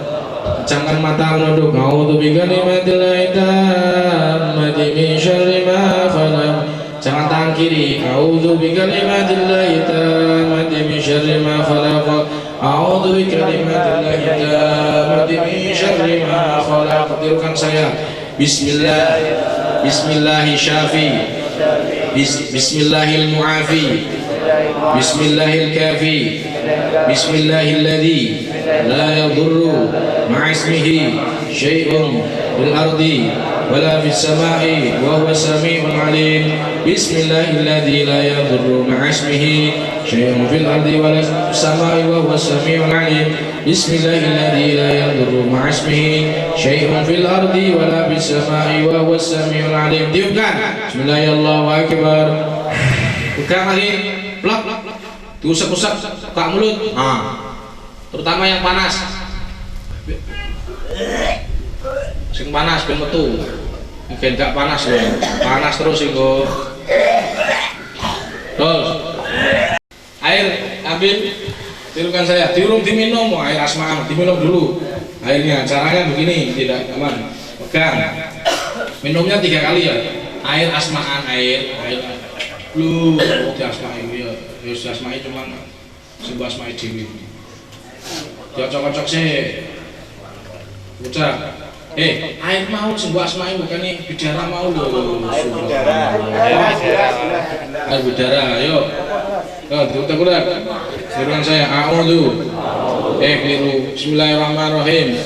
Pejamkan mata, menunduk. A'udzu bikalimatillah at-tammati min syarri ma khalaq. Jangan tangan kiri. A'udzu bikalimatillah tammati min syarri ma khalaq. A'udzu bikalimatillah tammati min syarri ma khalaq. Tirukan saya. Bismillah. Bismillahi syafi. Bismillahil muafi. Bismillahil kafi. Bismillahilladzi la yadurru ma'ismihi syai'un fil ardi wala fis sama'i wa huwa samii'ul 'aliim. Bismillahilladzi la yadurru ma'ismihi syai'un fil ardi wala fis sama'i wa huwa samii'ul 'aliim. Bismillahilladzi la yadurru ma'ismihi syai'un fil ardi wala fis sama'i wa huwa samii'ul 'aliim. Tiupkan. Bismillahirrahmanirrahim. Allahu Akbar. Pegang lagi. Plak. Diusap-usap buka mulut. Terutama yang panas. Sing panas ben metu. Mungkin gak panas ya. Panas terus engko. Terus. Air ambil. Tirukan saya. Diurung diminum, air asma diminum dulu. Airnya caranya begini, tidak aman. Pegang. Minumnya 3 kali ya. Air asmaan, air lu di asmai ya. Ya asmai cuman sebuah asmai dewi. Cocok-cocok sih. Ucap. Air mau sebuah asmai bukannya bidara mau loh. Air bidara, ayo. Diutak-utak. Firman saya, a'udzu. Keliru. Bismillahirrahmanirrahim.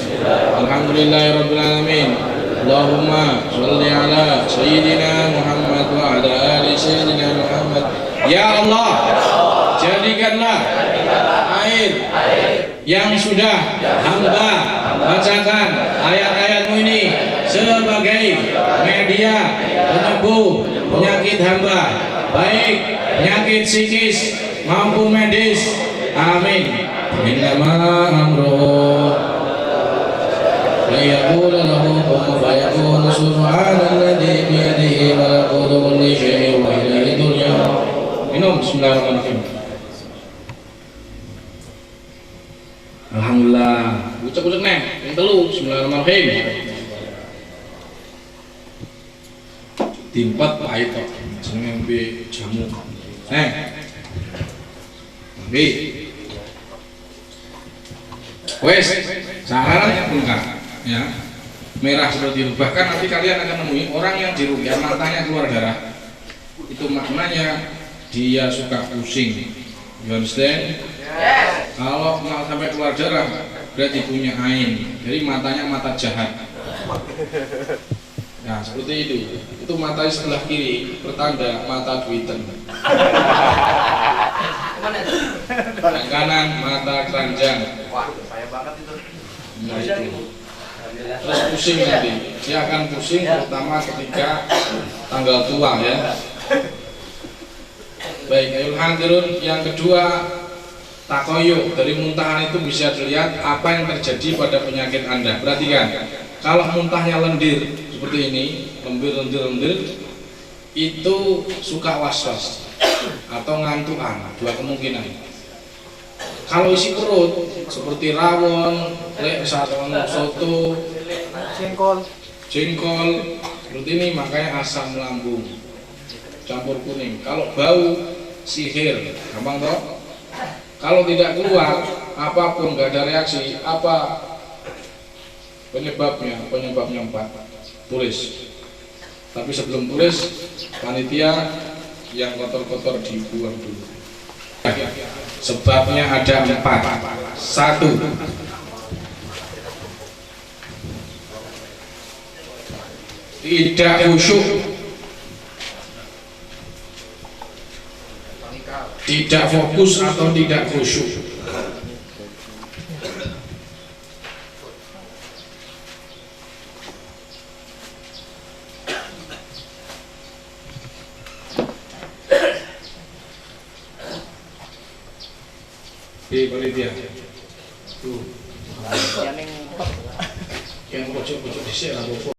Alhamdulillahirabbil alamin. Allahumma sholli ala sayyidina Muhammad wa ala ali sayyidina Muhammad. Ya Allah, jadikanlah air yang sudah hamba bacakan ayat-ayatmu ini sebagai media penyembuh penyakit hamba, baik penyakit psikis maupun medis. Amin. Innama amruhu يقول له كن فيكون سبحان الذي بيده ملكوت كل شيء وإليه ترجعون. Minum. Bismillahirrahmanirrahim. Alhamdulillah. Ucap-ucap neng. Yang telu. Bismillahirrahmanirrahim. Timpat pahit kok. Seneng be jamu. Neng. Bi. Wes. Sekarang yang bengkak. Ya, merah seperti itu. Bahkan nanti kalian akan nemui orang yang diruqyah matanya keluar darah. Itu maknanya dia suka pusing. You understand? Yes. Kalau sampai keluar darah berarti punya ain. Jadi matanya mata jahat. Nah, seperti itu. Itu mata sebelah kiri pertanda mata duiten. Kemana? Yang kanan mata keranjang. Wah, saya banget itu. Nah, itu. Terus pusing nanti. Dia akan pusing terutama ketika tanggal tua ya. Baik, ayul hadirun. Yang kedua, takoyuk. Dari muntahan itu bisa dilihat apa yang terjadi pada penyakit Anda. Perhatikan, kalau muntahnya lendir seperti ini, lendir, itu suka was-was atau ngantukan, dua kemungkinan. Kalau isi perut seperti rawon, soto, jengkol, seperti ini makanya asam lambung campur kuning. Kalau bau sihir, gampang toh. Kalau tidak keluar apapun, nggak ada reaksi, apa penyebabnya? Penyebabnya 4, tulis. Tapi sebelum tulis, panitia yang kotor-kotor dibuang dulu. Sebabnya ada 4. 1, tidak khusyuk, tidak fokus atau tidak khusyuk. Di panitia tuh yang pojok-pojok disini apa